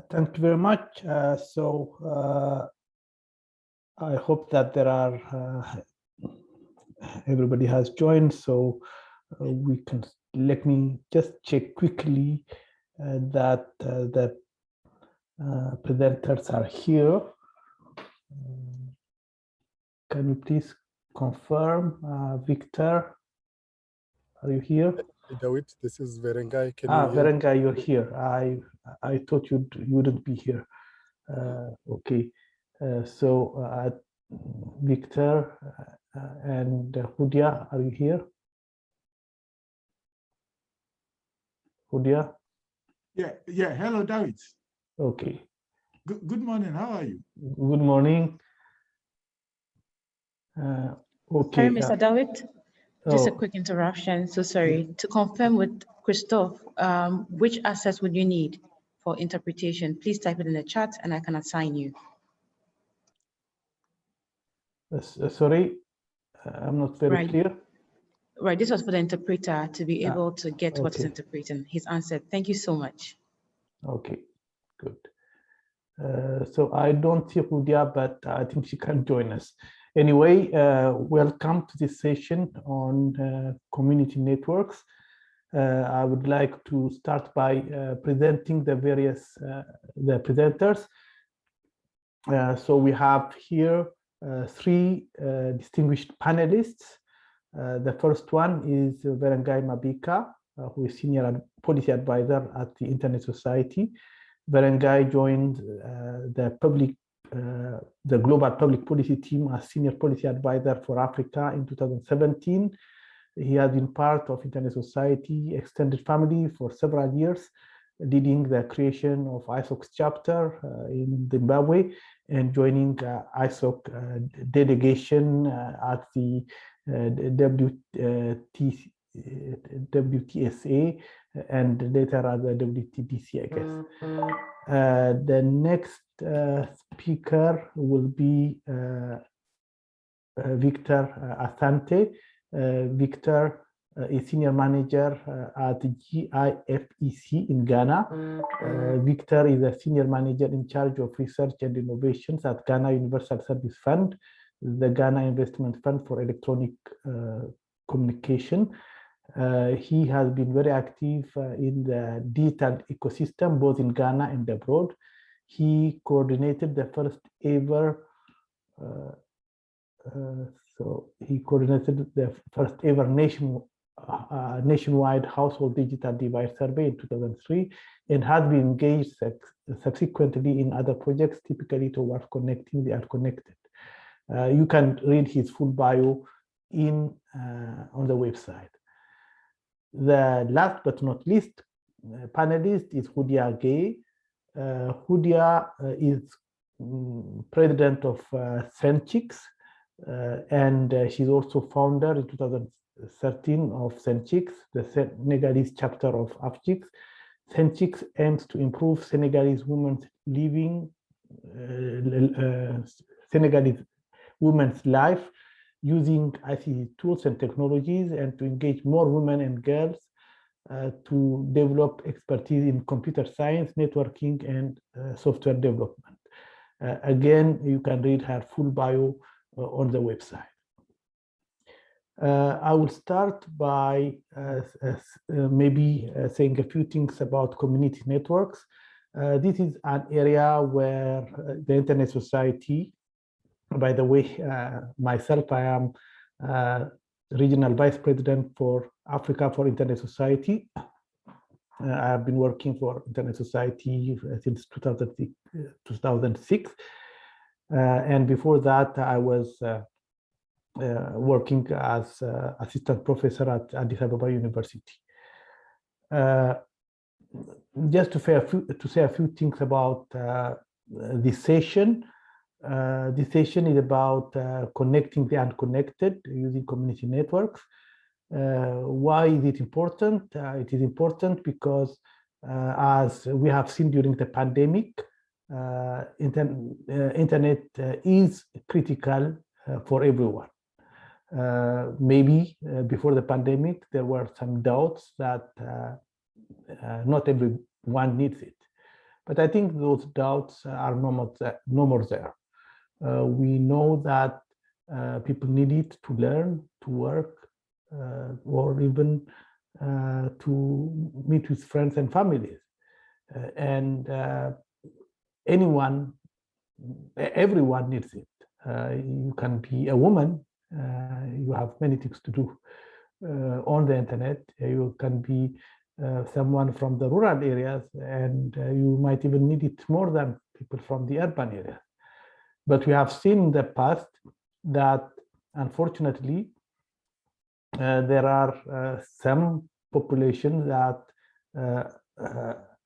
Thank you very much. I hope that there are everybody has joined, so we can. Let me just check quickly that the presenters are here. Can you please confirm, Victor? Are you here? David, this is Verengai. Can you hear? Verengai, you're here. I thought you wouldn't be here. Okay. Victor and Hudia, are you here? Hudia? Yeah. Hello, David. Okay. Good morning. How are you? Good morning. Okay. Sorry, Mr. David. Just a quick interruption. So sorry. To confirm with Christophe, which assets would you need for interpretation? Please type it in the chat and I can assign you. Sorry, I'm not very clear. Right, this was for the interpreter to be able to get what is interpreting. He's answered. Thank you so much. Okay, good. So I don't see Hudia, but I think she can join us. Anyway, welcome to this session on community networks. I would like to start by presenting the various the presenters. So we have here three distinguished panelists. The first one is Verengai Mabika, who is Senior Policy Advisor at the Internet Society. Verengai joined the Global Public Policy Team as Senior Policy Advisor for Africa in 2017. He has been part of Internet Society Extended Family for several years, leading the creation of ISOC's chapter in Zimbabwe and joining ISOC delegation at the WTSA and later at the WTDC, I guess. The next speaker will be Victor Asante. Victor is Senior Manager at GIFEC in Ghana. Victor is a Senior Manager in charge of research and innovations at Ghana Universal Service Fund, the Ghana Investment Fund for Electronic Communication. He has been very active in the digital ecosystem, both in Ghana and abroad. He coordinated the first ever nationwide household digital device survey in 2003 and has been engaged subsequently in other projects, typically towards connecting the unconnected. You can read his full bio on the website. The last but not least panelist is Hudia Gay. Hudia is president of SenChix, and she's also founder in 2013 of SenChix, the Senegalese chapter of AFCHIX. SenChix aims to improve Senegalese women's life using ICT tools and technologies, and to engage more women and girls to develop expertise in computer science, networking, and software development. Again, you can read her full bio on the website. I will start by maybe saying a few things about community networks. This is an area where the Internet Society, by the way, myself, I am Regional Vice President for Africa for Internet Society. I have been working for Internet Society since 2006. And before that, I was working as assistant professor at Addis Ababa University. Just to say a few things about this session. This session is about connecting the unconnected using community networks. Why is it important? It is important because as we have seen during the pandemic, internet is critical for everyone. Maybe before the pandemic, there were some doubts that not everyone needs it. But I think those doubts are no more there. We know that people need it to learn, to work, or even to meet with friends and families. And everyone needs it. You can be a woman, you have many things to do on the internet. You can be someone from the rural areas, and you might even need it more than people from the urban areas. But we have seen in the past that, unfortunately, there are some populations that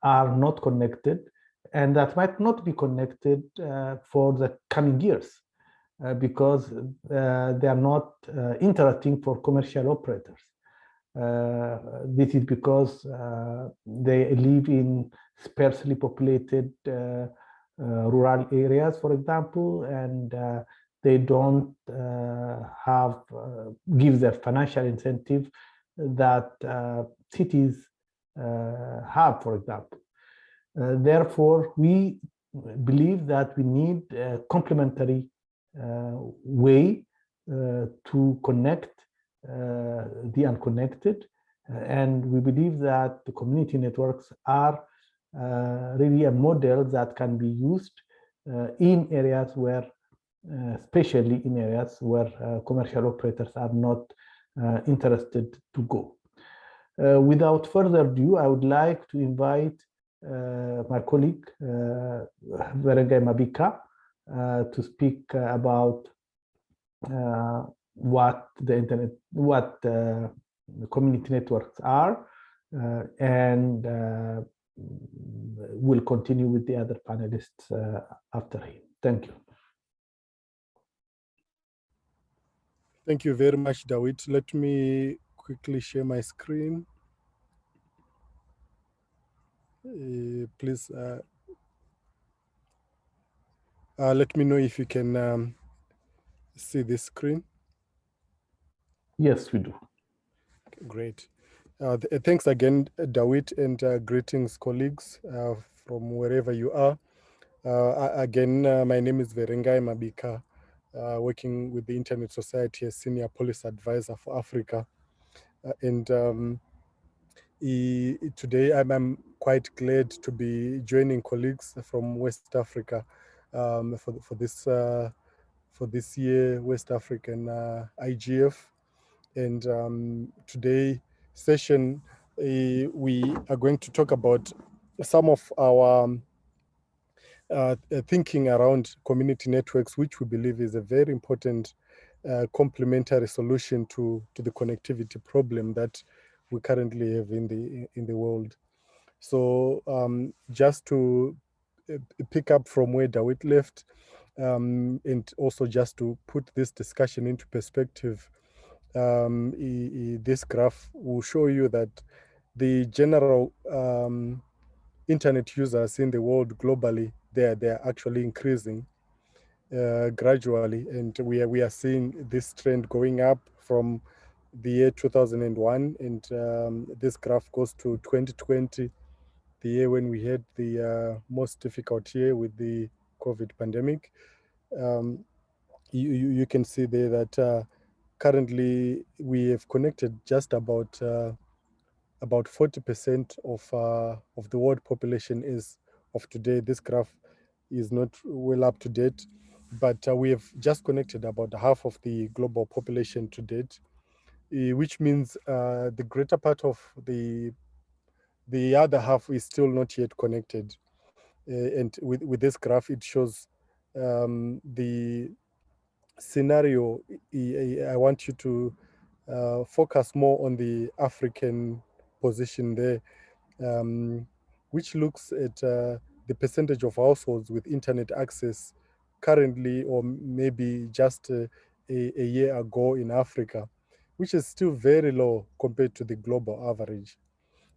are not connected, and that might not be connected for the coming years because they are not interesting for commercial operators. This is because they live in sparsely populated rural areas, for example, and they don't give the financial incentive that cities have, for example. Therefore, we believe that we need a complementary way to connect the unconnected, and we believe that the community networks are really a model that can be used in areas where, especially in areas where commercial operators are not interested to go. Without further ado, I would like to invite my colleague, Verengai Mabika, to speak about what the community networks are, and we'll continue with the other panelists after him. Thank you. Thank you very much, Dawit. Let me quickly share my screen. Please let me know if you can see this screen. Yes, we do. Okay, great. Thanks again, Dawit, and greetings, colleagues from wherever you are. Again, my name is Verengai Mabika, working with the Internet Society as Senior Policy Advisor for Africa. Today I'm quite glad to be joining colleagues from West Africa for this year West African IGF. And today session we are going to talk about some of our thinking around community networks, which we believe is a very important complementary solution to the connectivity problem that we currently have in the world. So just to pick up from where Dawit left, and also just to put this discussion into perspective, this graph will show you that the general internet users in the world globally, they're actually increasing gradually, and we are seeing this trend going up from the year 2001, and this graph goes to 2020, the year when we had the most difficult year with the COVID pandemic. You can see there that currently we have connected just about 40% of the world population is of today. This graph is not well up to date, but we have just connected about half of the global population to date, which means the greater part of the other half is still not yet connected. And with this graph, it shows the scenario. I want you to focus more on the African position there, which looks at the percentage of households with internet access currently, or maybe just a year ago in Africa, which is still very low compared to the global average.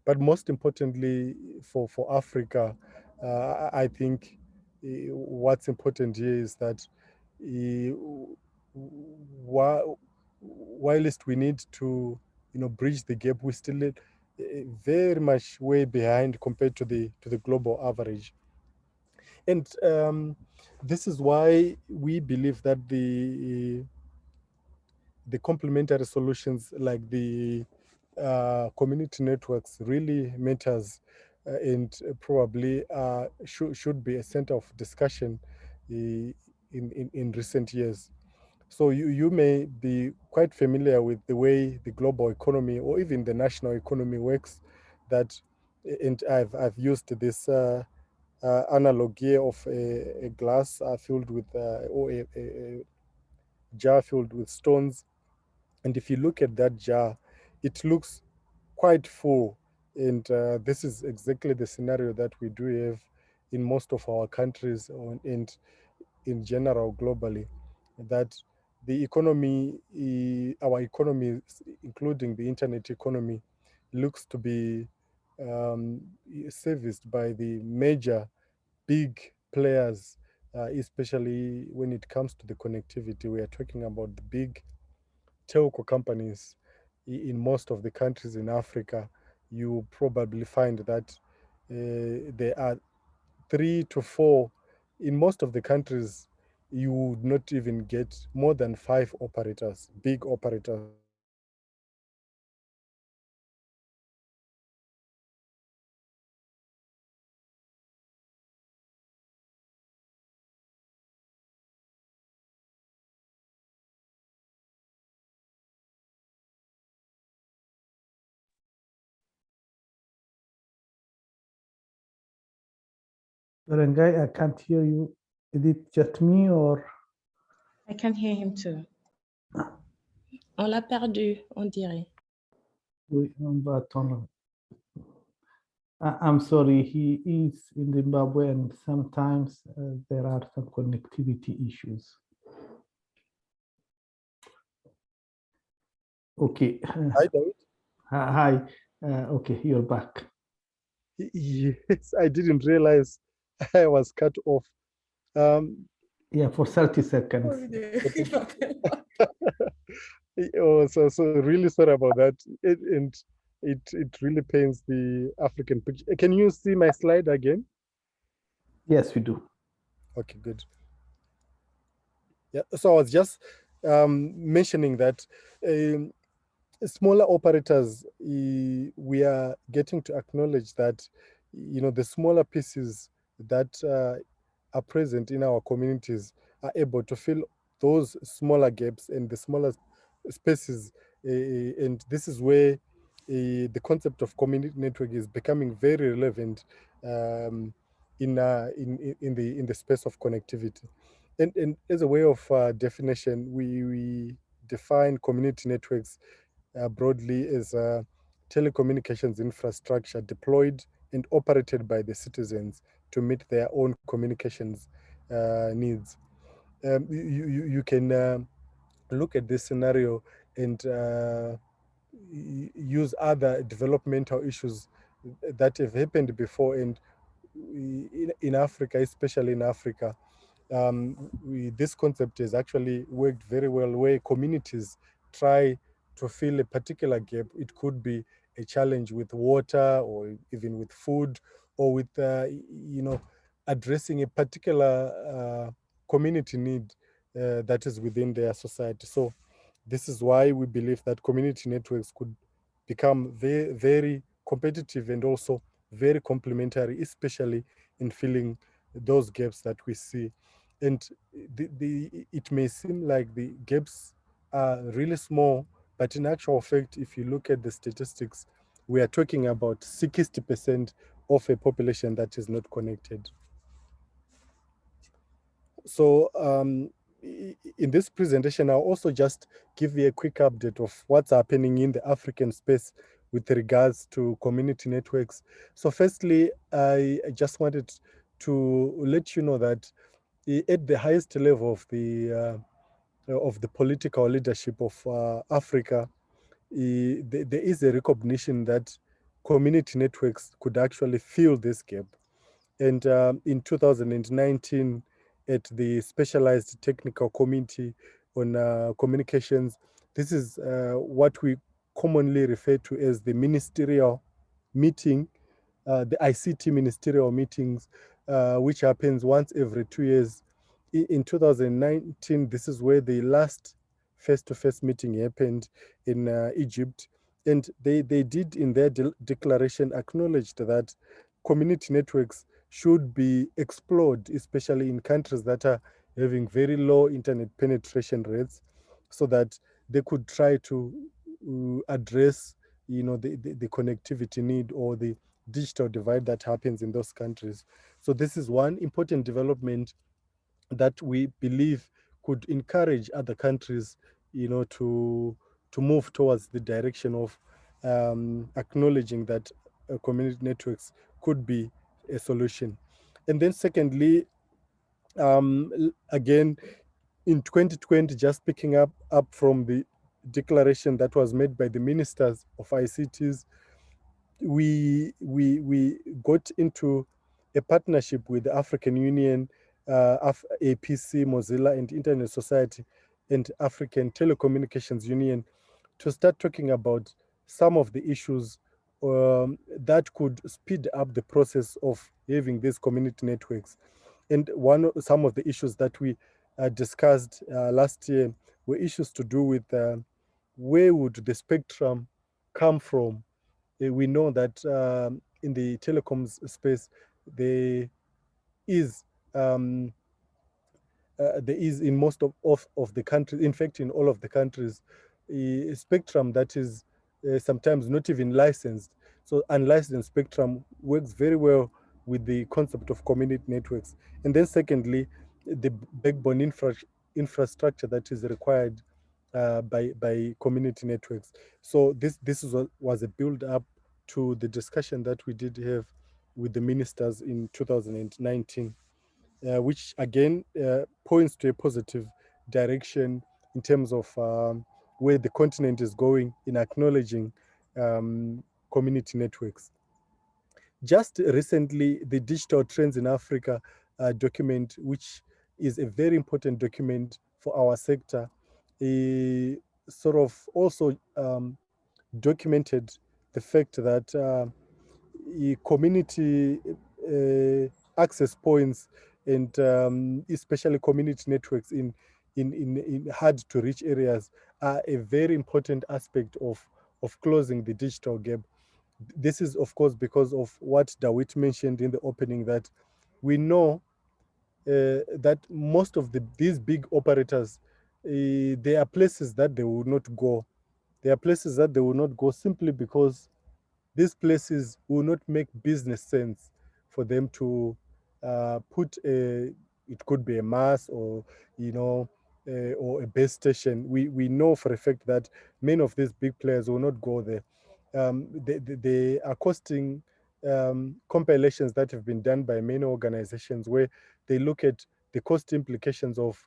But most importantly for Africa, I think what's important here is that whilst we need to bridge the gap, we still very much way behind compared to the global average. And this is why we believe that the complementary solutions like the community networks really matters, and probably should be a center of discussion in recent years. So you may be quite familiar with the way the global economy or even the national economy works. That, and I've used this analog here of a glass filled with or a jar filled with stones. And if you look at that jar, it looks quite full. And this is exactly the scenario that we do have in most of our countries and in general globally, that the economy, our economy, including the internet economy, looks to be serviced by the major big players, especially when it comes to the connectivity. We are talking about the big telco companies in most of the countries in Africa. You probably find that there are 3 to 4. In most of the countries, you would not even get more than 5 operators, big operators. Rangai, I can't hear you. Is it just me or? I can hear him too. On l'a perdu, on dirait. Oui, on va attendre. I'm sorry, he is in Zimbabwe and sometimes there are some connectivity issues. Okay. Hi, David. Hi. Okay, you're back. Yes, I didn't realize I was cut off. Yeah, for 30 seconds. Oh, so really sorry about that. And it really pains the African picture. Can you see my slide again? Yes, we do. Okay, good. Yeah, so I was just mentioning that smaller operators, we are getting to acknowledge that, the smaller pieces that are present in our communities are able to fill those smaller gaps and the smaller spaces. And this is where the concept of community network is becoming very relevant in the space of connectivity. And as a way of definition, we define community networks broadly as telecommunications infrastructure deployed and operated by the citizens to meet their own communications needs. You can look at this scenario and use other developmental issues that have happened before, and in Africa, especially in Africa, this concept has actually worked very well, where communities try to fill a particular gap. It could be a challenge with water or even with food, or with addressing a particular community need that is within their society. So this is why we believe that community networks could become very, very competitive and also very complementary, especially in filling those gaps that we see. And it may seem like the gaps are really small, but in actual fact, if you look at the statistics, we are talking about 60% of a population that is not connected. So in this presentation, I'll also just give you a quick update of what's happening in the African space with regards to community networks. So firstly, I just wanted to let you know that at the highest level of the political leadership of Africa, there is a recognition that community networks could actually fill this gap. And in 2019, at the Specialized Technical Committee on Communications, this is what we commonly refer to as the ministerial meeting, the ICT ministerial meetings. which happens once every 2 years. In 2019, this is where the last face-to-face meeting happened in Egypt. And they did in their declaration acknowledged that community networks should be explored, especially in countries that are having very low internet penetration rates, so that they could try to address, the connectivity need or the digital divide that happens in those countries. So this is one important development that we believe could encourage other countries, to move towards the direction of acknowledging that community networks could be a solution. And then secondly, again, in 2020, just picking up from the declaration that was made by the ministers of ICTs, we got into a partnership with the African Union, APC, Mozilla, and Internet Society, and African Telecommunications Union to start talking about some of the issues that could speed up the process of having these community networks. And some of the issues that we discussed last year were issues to do with where would the spectrum come from. We know that in the telecoms space, there is in most of the countries, in fact, in all of the countries, a spectrum that is sometimes not even licensed. So unlicensed spectrum works very well with the concept of community networks. And then secondly, the backbone infrastructure that is required by community networks. So this was a build up to the discussion that we did have with the ministers in 2019. Which again points to a positive direction in terms of where the continent is going in acknowledging community networks. Just recently, the Digital Trends in Africa document, which is a very important document for our sector, sort of also documented the fact that community access points and especially community networks in hard to reach areas are a very important aspect of closing the digital gap. This is of course because of what Dawit mentioned in the opening, that we know that most of these big operators, there are places that they will not go. There are places that they will not go simply because these places will not make business sense for them to put it could be a mass or or a base station. We know for a fact that many of these big players will not go there. They are costing compilations that have been done by many organizations where they look at the cost implications of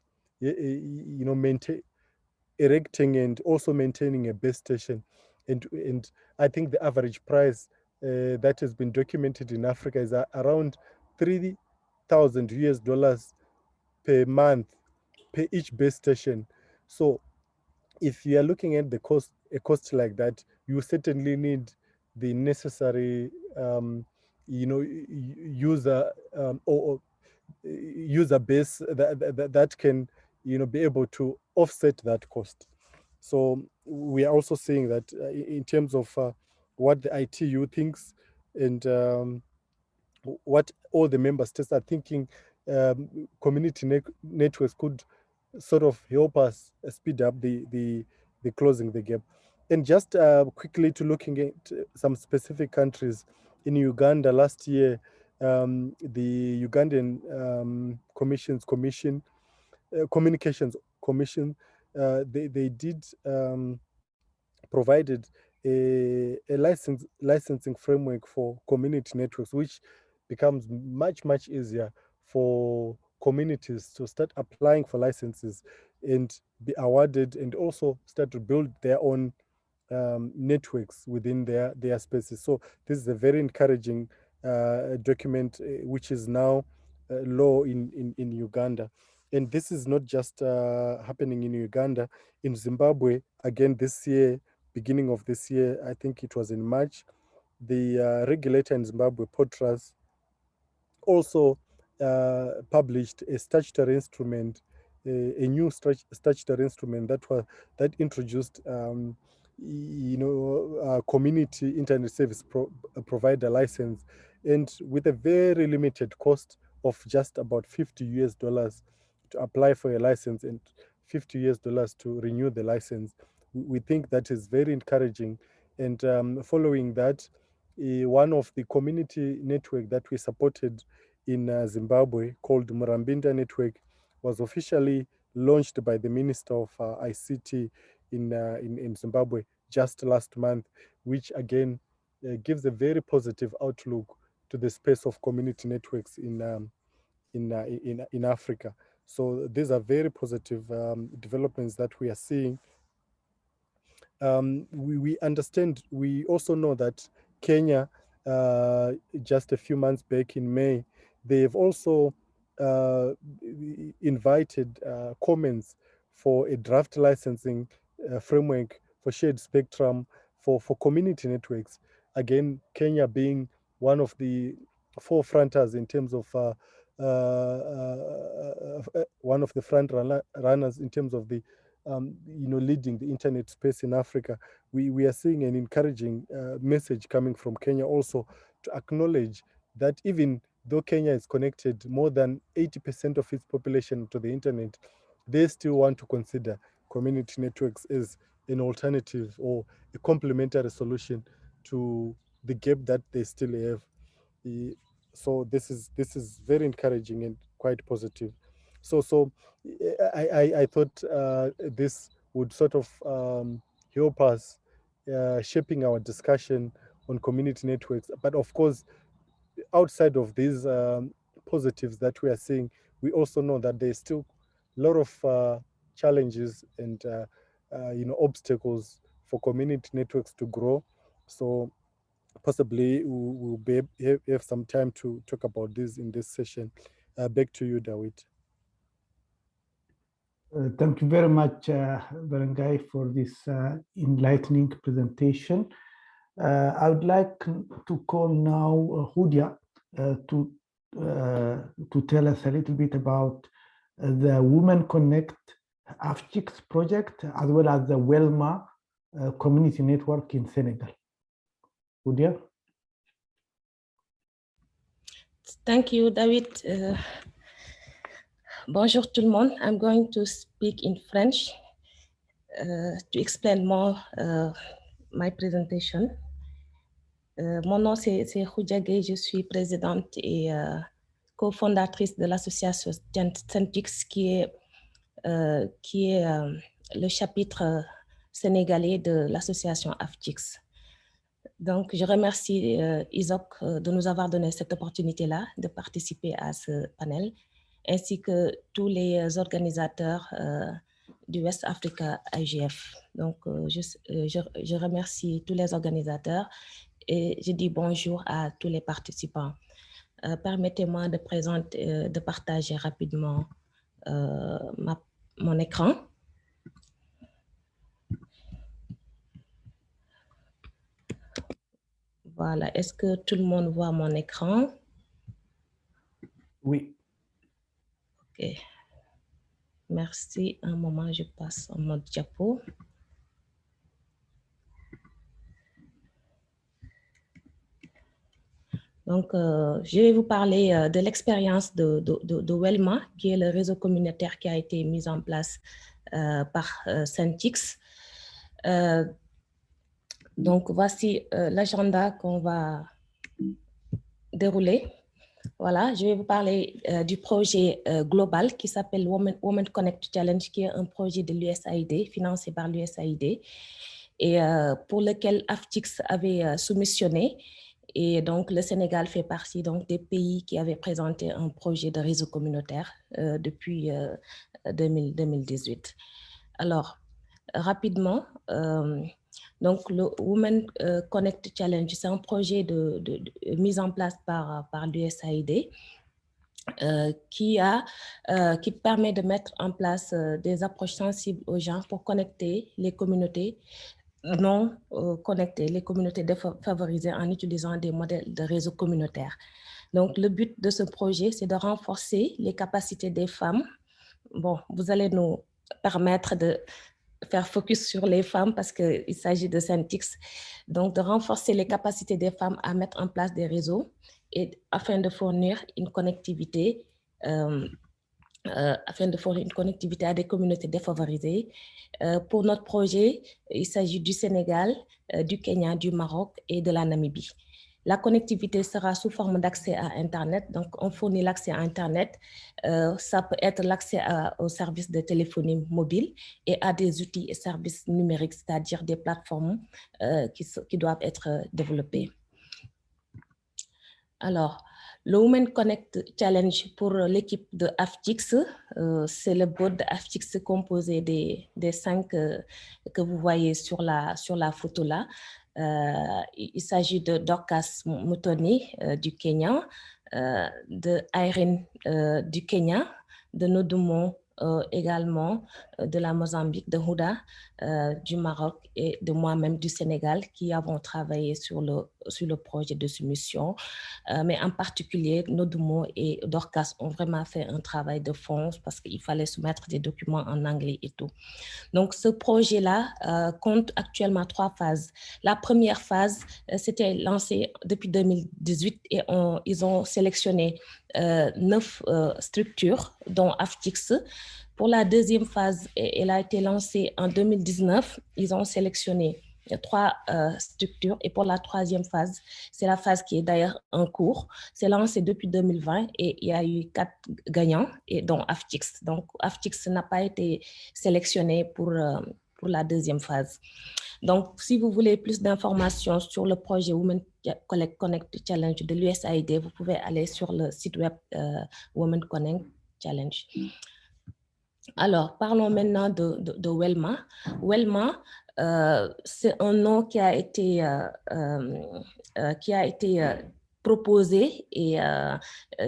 erecting and also maintaining a base station. And I think the average price that has been documented in Africa is around $3,000 per month per each base station. So if you are looking at a cost like that, you certainly need the necessary user or user base that can be able to offset that cost. So we are also seeing that in terms of what the ITU thinks and what all the member states are thinking, community networks could sort of help us speed up the closing the gap. And just quickly to looking at some specific countries, in Uganda last year, the Ugandan communications commission, they did provided a licensing framework for community networks, which becomes much easier for communities to start applying for licenses and be awarded, and also start to build their own networks within their spaces. So this is a very encouraging document, which is now law in Uganda. And this is not just happening in Uganda. In Zimbabwe, again this year, beginning of this year, I think it was in March, the regulator in Zimbabwe, Potras, also published a statutory instrument, a new statutory instrument that introduced community internet service provider license, and with a very limited cost of just about $50 to apply for a license and $50 to renew the license. We think that is very encouraging. And following that, one of the community network that we supported in Zimbabwe, called Murambinda Network, was officially launched by the Minister of ICT in Zimbabwe just last month, which again gives a very positive outlook to the space of community networks in Africa. So these are very positive developments that we are seeing. We understand, we also know that Kenya, just a few months back in May, they've also invited comments for a draft licensing framework for shared spectrum for community networks. Again, Kenya being one of the forefronters in terms of one of the front runners in terms of the leading the internet space in Africa. We are seeing an encouraging message coming from Kenya also to acknowledge that even though Kenya is connected more than 80% of its population to the internet, they still want to consider community networks as an alternative or a complementary solution to the gap that they still have. So this is very encouraging and quite positive. So I thought this would sort of help us shaping our discussion on community networks. But of course, outside of these positives that we are seeing, we also know that there's still a lot of challenges and obstacles for community networks to grow. So possibly we'll have some time to talk about this in this session. Back to you, Dawit. Thank you very much, Berengai, for this enlightening presentation. I would like to call now Hudia to tell us a little bit about the WomenConnect SenChix project, as well as the WELMA community network in Senegal. Hudia? Thank you, David. Bonjour tout le monde. I'm going to speak in French to explain more my presentation. Mon nom c'est Hudia Gueye, je suis présidente et cofondatrice de l'association SenChix qui est le chapitre sénégalais de l'association SenChix. Donc, je remercie Isaac de nous avoir donné cette opportunité-là de participer à ce panel, ainsi que tous les organisateurs du West Africa IGF. Donc, je remercie tous les organisateurs et je dis bonjour à tous les participants. Permettez-moi de partager rapidement mon écran. Voilà, est-ce que tout le monde voit mon écran? Oui. Ok. Merci. Un moment, je passe en mode diapo. Donc, je vais vous parler de l'expérience de WELMA, qui est le réseau communautaire qui a été mis en place par SenChix. Donc, voici l'agenda qu'on va dérouler. Voilà, je vais vous parler du projet global qui s'appelle WomenConnect Challenge, qui est un projet de l'USAID, financé par l'USAID, et pour lequel SenChix avait soumissionné. Et donc, le Sénégal fait partie donc, des pays qui avaient présenté un projet de réseau communautaire depuis 2018. Alors, rapidement, donc le WomenConnect Challenge, c'est un projet mis en place par l'USAID qui permet de mettre en place des approches sensibles aux gens pour connecter les communautés non connectées, les communautés défavorisées en utilisant des modèles de réseau communautaire. Donc, le but de ce projet, c'est de renforcer les capacités des femmes. Bon, vous allez nous permettre de faire focus sur les femmes parce qu'il s'agit de SenChix. Donc, de renforcer les capacités des femmes à mettre en place des réseaux et afin de fournir une connectivité à des communautés défavorisées. Pour notre projet, il s'agit du Sénégal, du Kenya, du Maroc et de la Namibie. La connectivité sera sous forme d'accès à Internet. Donc, on fournit l'accès à Internet. Ça peut être l'accès aux services de téléphonie mobile et à des outils et services numériques, c'est-à-dire des plateformes qui doivent être développées. Alors, le WomenConnect Challenge pour l'équipe de SenChix, c'est le board de SenChix composé des 5 que vous voyez sur la photo là. Il s'agit de Dorcas Mutoni du Kenya, de Irene du Kenya, de Nodumo également de la Mozambique, de Houda du Maroc et de moi-même du Sénégal qui avons travaillé sur le projet de soumission. Mais en particulier, Nodumo et Dorcas ont vraiment fait un travail de fond parce qu'il fallait soumettre des documents en anglais et tout. Donc, ce projet-là compte actuellement 3 phases. La première phase, c'était lancé depuis 2018 et ils ont sélectionné 9 structures, dont SenChix. Pour la deuxième phase, elle a été lancée en 2019. Ils ont sélectionné 3 structures. Et pour la troisième phase, c'est la phase qui est d'ailleurs en cours. C'est lancé depuis 2020 et il y a eu 4 gagnants, et dont SenChix. Donc, SenChix n'a pas été sélectionné pour la deuxième phase. Donc, si vous voulez plus d'informations sur le projet WomenConnect Challenge de l'USAID, vous pouvez aller sur le site web WomenConnect Challenge. Alors, parlons maintenant de WELMA. WELMA, c'est un nom qui a été proposé et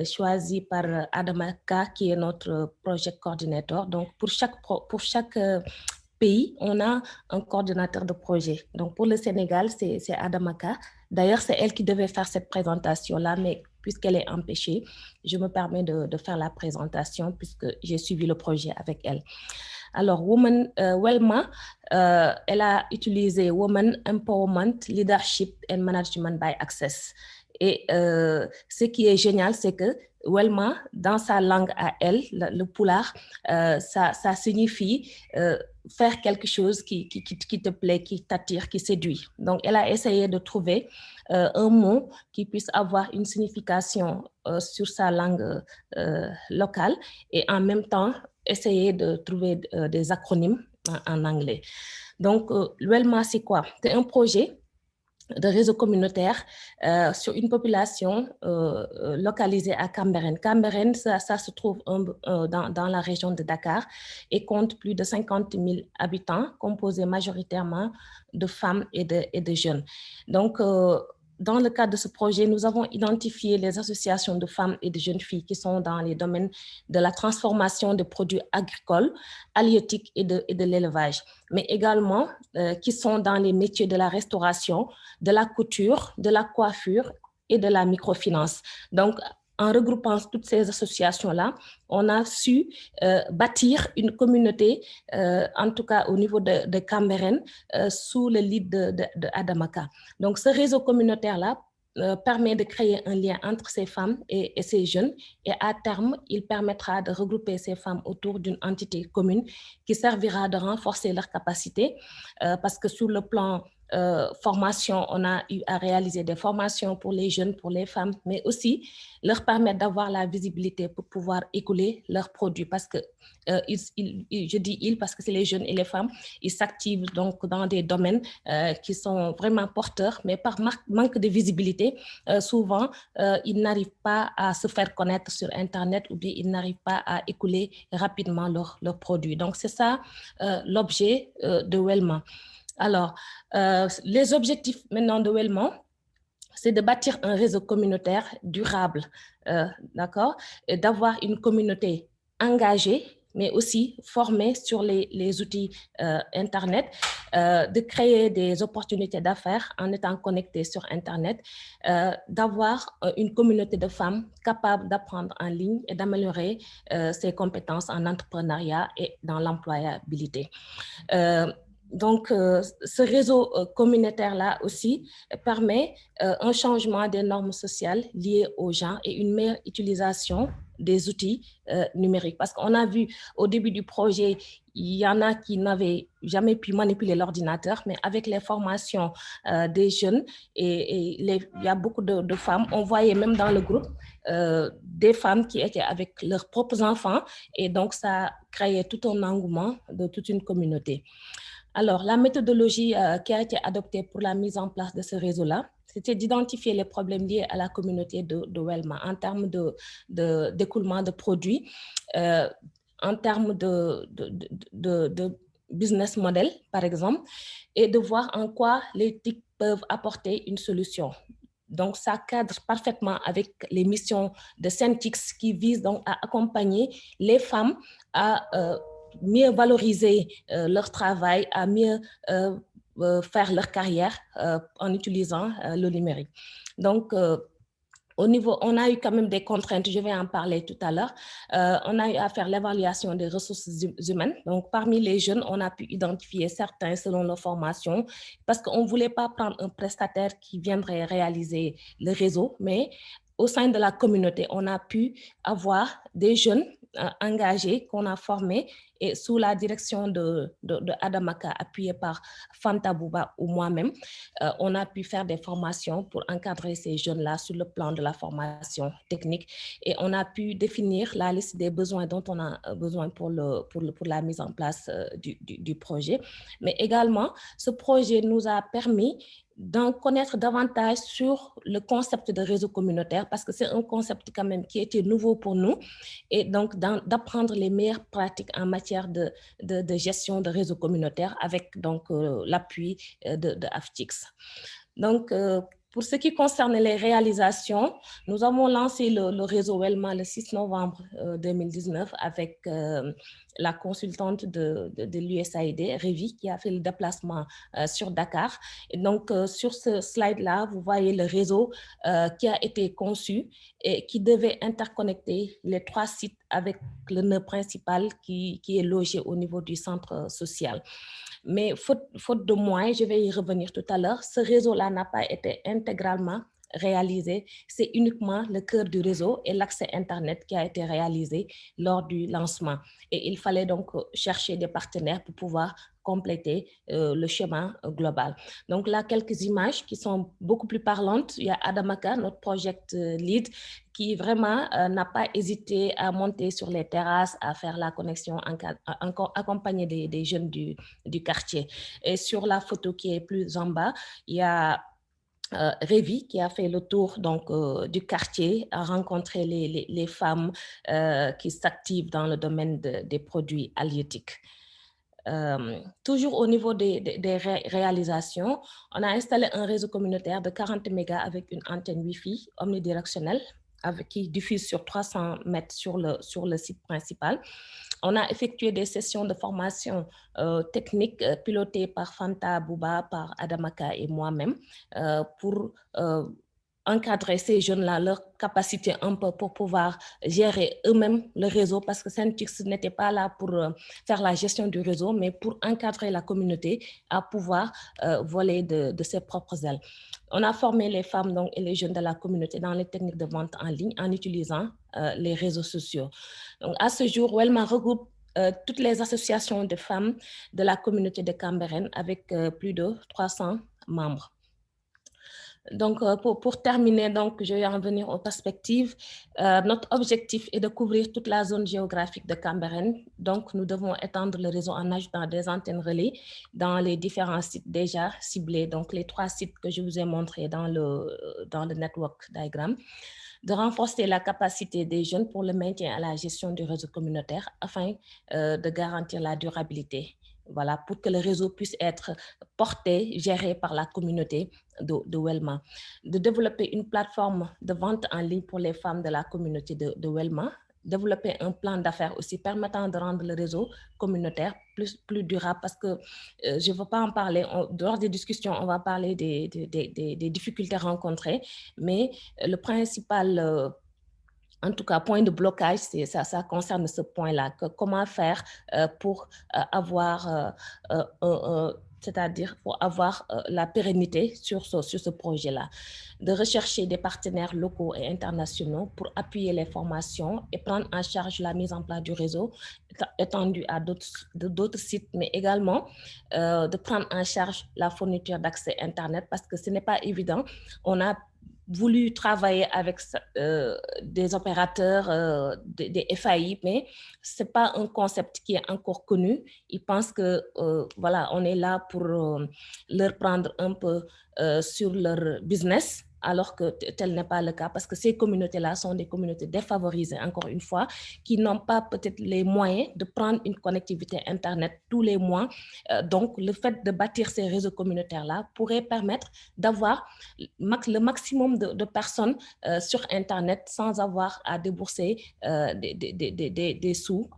choisi par Adamaka, qui est notre project coordinator. Donc, pour chaque pays, on a un coordinateur de projet. Donc, pour le Sénégal, c'est Adamaka. D'ailleurs, c'est elle qui devait faire cette présentation-là, mais puisqu'elle est empêchée, je me permets de faire la présentation puisque j'ai suivi le projet avec elle. Alors, WELMA, elle a utilisé Women Empowerment, Leadership and Management by Access. Et ce qui est génial, c'est que WELMA, dans sa langue à elle, le Pulaar, ça signifie faire quelque chose qui te plaît, qui t'attire, qui séduit. Donc, elle a essayé de trouver un mot qui puisse avoir une signification sur sa langue locale et en même temps essayer de trouver des acronymes en anglais. Donc, WELMA, c'est quoi? C'est un projet de réseau communautaire sur une population localisée à Cambérène. Cambérène, ça se trouve dans la région de Dakar et compte plus de 50 000 habitants, composés majoritairement de femmes et de jeunes. Donc, dans le cadre de ce projet, nous avons identifié les associations de femmes et de jeunes filles qui sont dans les domaines de la transformation de produits agricoles, halieutiques et de l'élevage, mais également qui sont dans les métiers de la restauration, de la couture, de la coiffure et de la microfinance. Donc, en regroupant toutes ces associations-là, on a su bâtir une communauté, en tout cas au niveau de Cambérène, sous le lead de Adamaka. Donc, ce réseau communautaire-là permet de créer un lien entre ces femmes et ces jeunes, et à terme, il permettra de regrouper ces femmes autour d'une entité commune qui servira de renforcer leurs capacités, parce que sur le plan formation, on a eu à réaliser des formations pour les jeunes, pour les femmes, mais aussi leur permettre d'avoir la visibilité pour pouvoir écouler leurs produits, parce que je dis ils parce que c'est les jeunes et les femmes, ils s'activent donc dans des domaines qui sont vraiment porteurs, mais par manque de visibilité, souvent ils n'arrivent pas à se faire connaître sur Internet ou bien ils n'arrivent pas à écouler rapidement leurs produits. Donc c'est ça l'objet de WELMA. Alors, les objectifs maintenant de WELMA, c'est de bâtir un réseau communautaire durable, d'accord, et d'avoir une communauté engagée, mais aussi former sur les outils Internet, de créer des opportunités d'affaires en étant connectés sur Internet, d'avoir une communauté de femmes capables d'apprendre en ligne et d'améliorer ses compétences en entrepreneuriat et dans l'employabilité. Donc, ce réseau communautaire-là aussi permet un changement des normes sociales liées aux gens et une meilleure utilisation des outils numériques. Parce qu'on a vu au début du projet, il y en a qui n'avaient jamais pu manipuler l'ordinateur, mais avec les formations des jeunes il y a beaucoup de femmes, on voyait même dans le groupe des femmes qui étaient avec leurs propres enfants et donc ça créait tout un engouement de toute une communauté. Alors, la méthodologie qui a été adoptée pour la mise en place de ce réseau-là, c'était d'identifier les problèmes liés à la communauté de Welma en termes d'écoulement de produits, en termes de business model, par exemple, et de voir en quoi les TIC peuvent apporter une solution. Donc, ça cadre parfaitement avec les missions de SenChix qui visent donc à accompagner les femmes à mieux valoriser leur travail, à mieux faire leur carrière en utilisant le numérique. Donc, au niveau, on a eu quand même des contraintes, je vais en parler tout à l'heure. On a eu à faire l'évaluation des ressources humaines. Donc, parmi les jeunes, on a pu identifier certains selon leur formation parce qu'on ne voulait pas prendre un prestataire qui viendrait réaliser le réseau, mais au sein de la communauté, on a pu avoir des jeunes engagés qu'on a formés et sous la direction de Adamaka, appuyé par Fanta Bouba ou moi-même, on a pu faire des formations pour encadrer ces jeunes-là sur le plan de la formation technique et on a pu définir la liste des besoins dont on a besoin pour la mise en place du projet. Mais également, ce projet nous a permis d'en connaître davantage sur le concept de réseau communautaire parce que c'est un concept quand même qui était nouveau pour nous et donc d'apprendre les meilleures pratiques en matière de gestion de réseau communautaire avec donc l'appui de SenChix. Donc, pour ce qui concerne les réalisations, nous avons lancé le réseau Welma le 6 novembre 2019 avec la consultante de l'USAID, Révi, qui a fait le déplacement sur Dakar. Et donc, sur ce slide-là, vous voyez le réseau qui a été conçu et qui devait interconnecter les 3 sites avec le nœud principal qui est logé au niveau du centre social. Mais faute de moyens, je vais y revenir tout à l'heure, ce réseau-là n'a pas été intégralement réalisé. C'est uniquement le cœur du réseau et l'accès Internet qui a été réalisé lors du lancement. Et il fallait donc chercher des partenaires pour pouvoir compléter le schéma global. Donc là, quelques images qui sont beaucoup plus parlantes. Il y a Adamaka, notre project lead, qui vraiment n'a pas hésité à monter sur les terrasses, à faire la connexion, accompagné des jeunes du quartier. Et sur la photo qui est plus en bas, il y a Révi qui a fait le tour donc, du quartier, a rencontré les femmes qui s'activent dans le domaine des produits halieutiques. Toujours au niveau des réalisations, on a installé un réseau communautaire de 40 mégas avec une antenne Wi-Fi omnidirectionnelle qui diffuse sur 300 mètres sur le site principal. On a effectué des sessions de formation technique pilotées par Fanta Bouba, par Adamaka et moi-même pour encadrer ces jeunes-là, leur capacité un peu pour pouvoir gérer eux-mêmes le réseau parce que SenChix n'était pas là pour faire la gestion du réseau, mais pour encadrer la communauté à pouvoir voler de ses propres ailes. On a formé les femmes donc, et les jeunes de la communauté dans les techniques de vente en ligne en utilisant les réseaux sociaux. Donc, à ce jour, Welma regroupe toutes les associations de femmes de la communauté de Cambérène avec plus de 300 membres. Donc, pour terminer, donc, je vais en venir aux perspectives. Notre objectif est de couvrir toute la zone géographique de Cambérène. Donc, nous devons étendre le réseau en ajoutant des antennes relais dans les différents sites déjà ciblés. Donc, les 3 sites que je vous ai montrés dans le network diagram. De renforcer la capacité des jeunes pour le maintien à la gestion du réseau communautaire afin de garantir la durabilité. Voilà, pour que le réseau puisse être porté, géré par la communauté de Welma. De développer une plateforme de vente en ligne pour les femmes de la communauté de Welma, développer un plan d'affaires aussi permettant de rendre le réseau communautaire plus durable, parce que je ne veux pas en parler, lors des discussions, on va parler des difficultés rencontrées, mais le principal en tout cas, point de blocage, ça concerne ce point-là. Comment faire pour avoir, c'est-à-dire pour avoir la pérennité sur ce projet-là, de rechercher des partenaires locaux et internationaux pour appuyer les formations et prendre en charge la mise en place du réseau étendu à d'autres sites, mais également de prendre en charge la fourniture d'accès Internet, parce que ce n'est pas évident. On a voulu travailler avec des opérateurs, des FAI, mais ce n'est pas un concept qui est encore connu. Ils pensent que voilà, on est là pour leur prendre un peu sur leur business, alors que tel n'est pas le cas, parce que ces communautés-là sont des communautés défavorisées, encore une fois, qui n'ont pas peut-être les moyens de prendre une connectivité Internet tous les mois. Donc, le fait de bâtir ces réseaux communautaires-là pourrait permettre d'avoir le maximum de personnes sur Internet sans avoir à débourser des sous.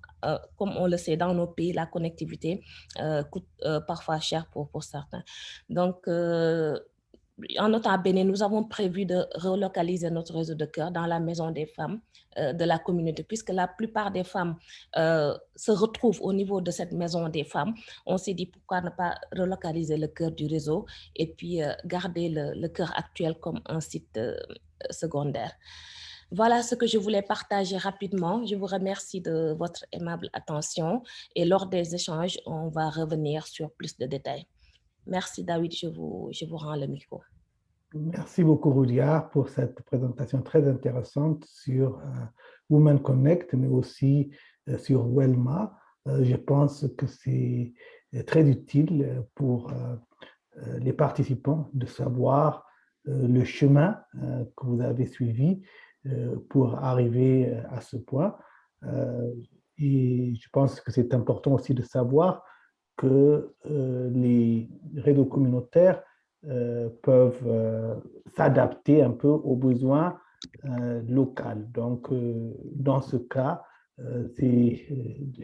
Comme on le sait, dans nos pays, la connectivité coûte parfois cher pour certains. Donc, en Nota-Bene, nous avons prévu de relocaliser notre réseau de cœur dans la maison des femmes de la communauté, puisque la plupart des femmes se retrouvent au niveau de cette maison des femmes. On s'est dit pourquoi ne pas relocaliser le cœur du réseau et puis garder le cœur actuel comme un site secondaire. Voilà ce que je voulais partager rapidement. Je vous remercie de votre aimable attention et lors des échanges, on va revenir sur plus de détails. Merci David, je vous rends le micro. Merci beaucoup Rudia pour cette présentation très intéressante sur WomenConnect, mais aussi sur WELMA. Je pense que c'est très utile pour les participants de savoir le chemin que vous avez suivi pour arriver à ce point. Et je pense que c'est important aussi de savoir que les réseaux communautaires peuvent s'adapter un peu aux besoins locaux. Donc, dans ce cas, c'est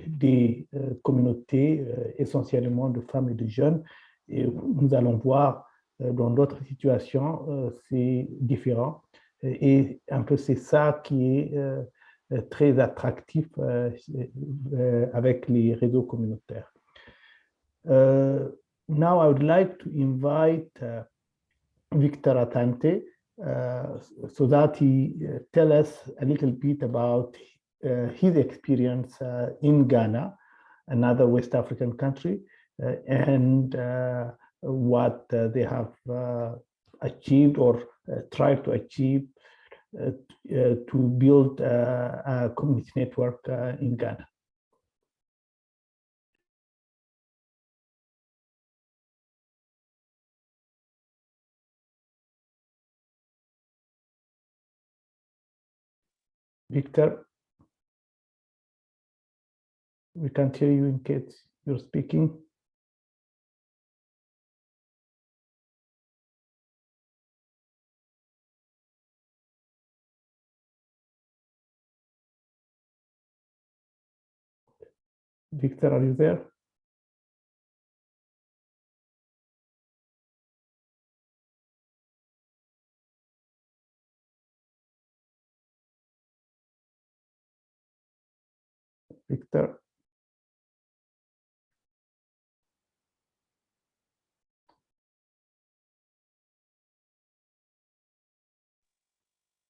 des communautés essentiellement de femmes et de jeunes. Et nous allons voir dans d'autres situations, c'est différent. Et un peu c'est ça qui est très attractif avec les réseaux communautaires. Now I would like to invite Victor Atante so that he tell us a little bit about his experience in Ghana, another West African country, and what they have achieved or tried to achieve to build a community network in Ghana. Victor, we can't hear you in case you're speaking. Victor, are you there? Victor?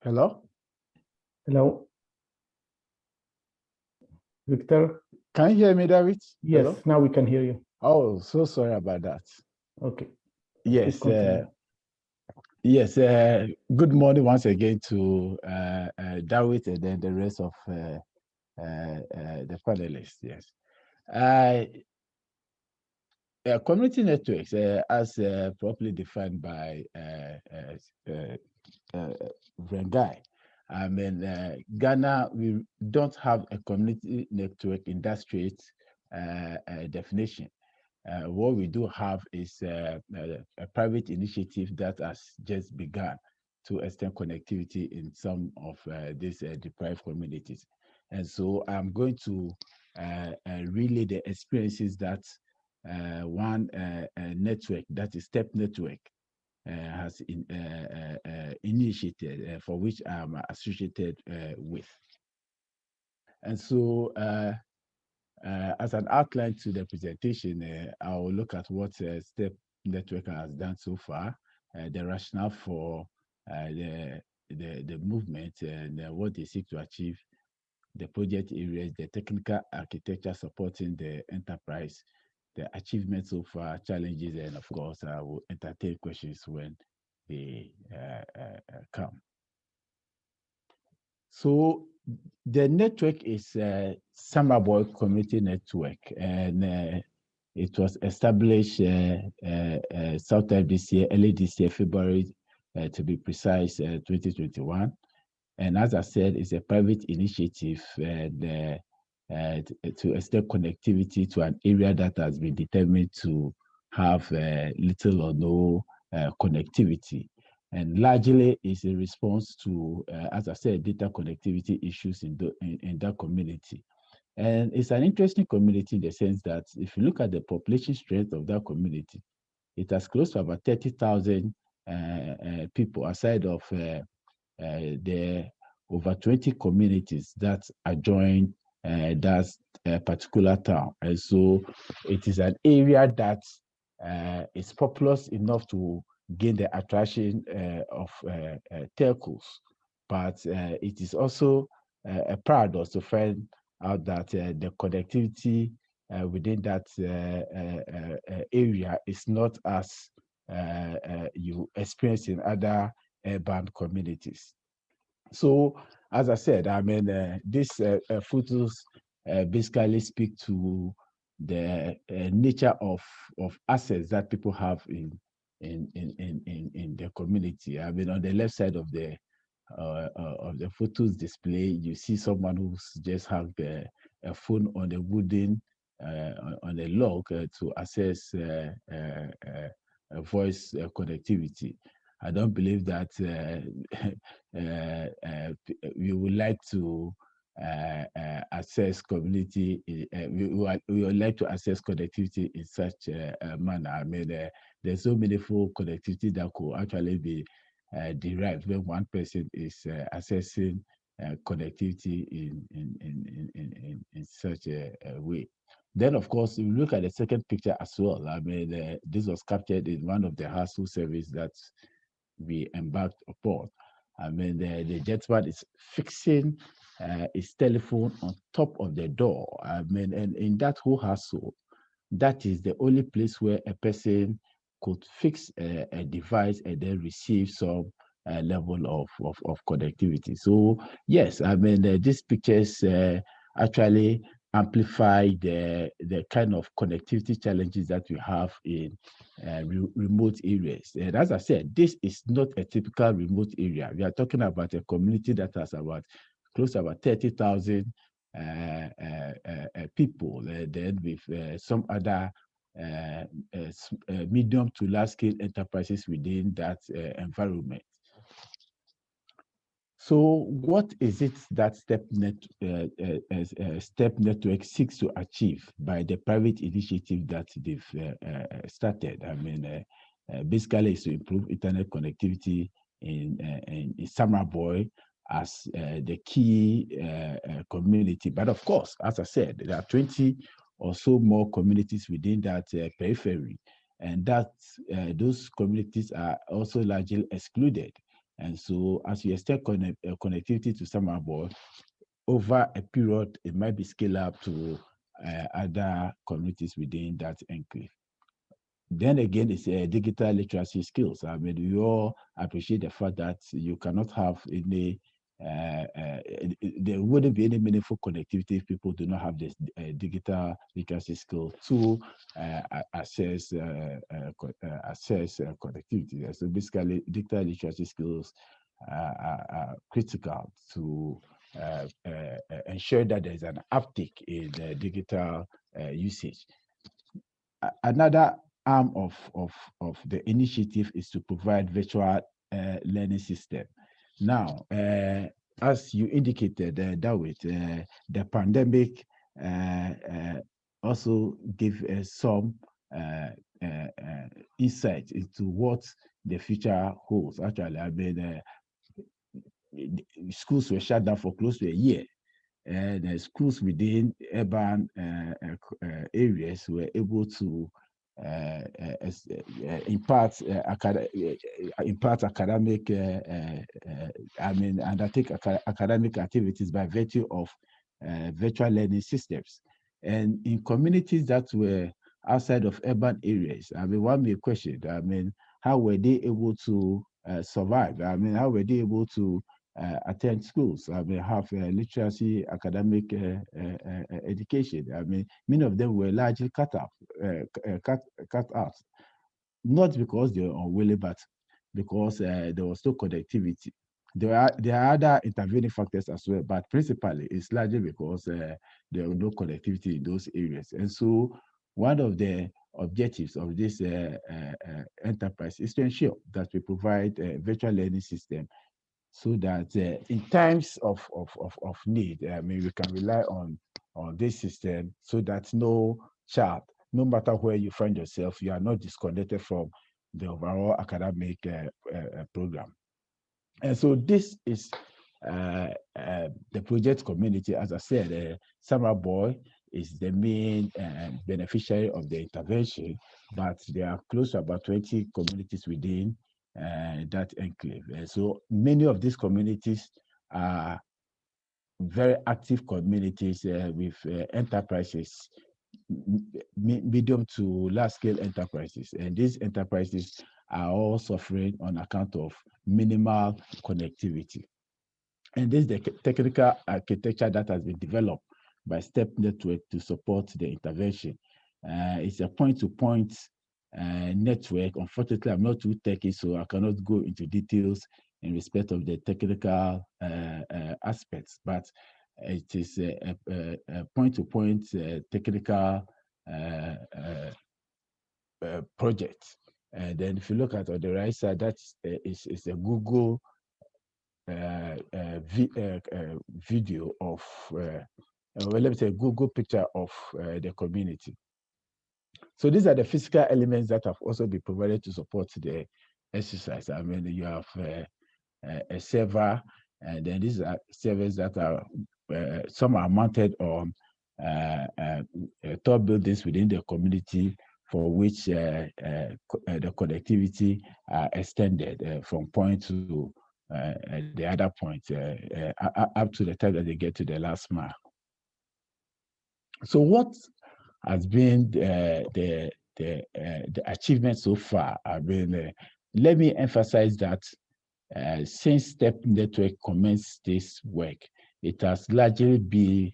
Hello? Hello? Victor? Can you hear me, David? Yes, Hello? now we can hear you. Oh, so sorry about that. Okay. Yes. Yes. Good morning once again to David and then the rest of the panelists. Yes. Community networks, as properly defined by Vrengai. I mean, Ghana, we don't have a community network in that straight definition. What we do have is a private initiative that has just begun to extend connectivity in some of these deprived communities. And so I'm going to relay the experiences that one network, that is STEP network, has initiated, for which I'm associated with. And so as an outline to the presentation, I will look at what STEP Network has done so far, the rationale for the movement, and what they seek to achieve, the project areas, the technical architecture supporting the enterprise, the achievements so far, challenges, and of course, I will entertain questions when they come. So the network is Summer Boy Community Network, and it was established sometime this year, early this year, February, to be precise, 2021. And as I said, it's a private initiative and to extend connectivity to an area that has been determined to have little or no connectivity. And largely is a response to, as I said, data connectivity issues in that community. And it's an interesting community in the sense that if you look at the population strength of that community, it has close to about 30,000 people aside of the over 20 communities that adjoin that particular town. And so it is an area that is populous enough to gain the attraction of telcos, but it is also a paradox to find out that the connectivity within that area is not as you experience in other urban communities. So, as I said, I mean, these photos basically speak to the nature of assets that people have in the community. I mean, on the left side of the photos display, you see someone who's just have a phone on a wooden on a log to access voice connectivity. I don't believe that we would like to access community. We would like to access connectivity in such a manner. I mean, there's so meaningful connectivity that could actually be derived when one person is accessing connectivity in such a way. Then, of course, if you look at the second picture as well, I mean, this was captured in one of the household service that we embarked upon. I mean, the gentleman is fixing his telephone on top of the door. I mean, and in that whole household, that is the only place where a person could fix a device and then receive some level of connectivity. So yes, I mean, these pictures actually amplify the kind of connectivity challenges that we have in remote areas. And as I said, this is not a typical remote area. We are talking about a community that has about close to about 30,000 people, then with some other medium to large scale enterprises within that environment. So what is it that STEP Network seeks to achieve by the private initiative that they've started? I mean, basically is to improve internet connectivity in Summer Boy as the key community. But of course, as I said, there are 20 or so more communities within that periphery, and that those communities are also largely excluded. And so as you extend connectivity to Summer Boy, over a period, it might be scaled up to other communities within that enclave. Then again, it's digital literacy skills. I mean, we all appreciate the fact that you cannot have any, there wouldn't be any meaningful connectivity if people do not have this digital literacy skill to access connectivity. So basically, digital literacy skills are critical to ensure that there's an uptick in digital usage. Another arm of the initiative is to provide virtual learning system. Now, as you indicated, David, the pandemic also gave some insight into what the future holds. Actually, I mean, schools were shut down for close to a year, and schools within urban areas were able to impart academic, undertake academic activities by virtue of virtual learning systems. And in communities that were outside of urban areas, I mean, one may question, I mean, how were they able to survive? I mean, how were they able to attend schools? I mean, have literacy, academic education. I mean, many of them were largely cut out, not because they were unwilling, but because there was no connectivity. There are other intervening factors as well, but principally it's largely because there was no connectivity in those areas. And so one of the objectives of this enterprise is to ensure that we provide a virtual learning system so that in times of need, I mean, we can rely on this system so that no child, no matter where you find yourself, you are not disconnected from the overall academic program. And so this is the project community. As I said, Summer Boy is the main beneficiary of the intervention, but there are close to about 20 communities within that enclave. So many of these communities are very active communities with enterprises, medium to large scale enterprises. And these enterprises are all suffering on account of minimal connectivity. And this is the technical architecture that has been developed by STEP Network to support the intervention. It's a point-to-point network. Unfortunately, I'm not too techy, so I cannot go into details in respect of the technical aspects, but it is a point-to-point technical project. And then if you look at on the right side, that is a Google video of, well, let me say, Google picture of the community. So these are the physical elements that have also been provided to support the exercise. I mean, you have a server, and then these are servers that are, some are mounted on tall buildings within the community, for which the connectivity are extended from point to the other point up to the time that they get to the last mile. So what has been the achievement so far? I mean, let me emphasize that since STEP Network commenced this work, it has largely been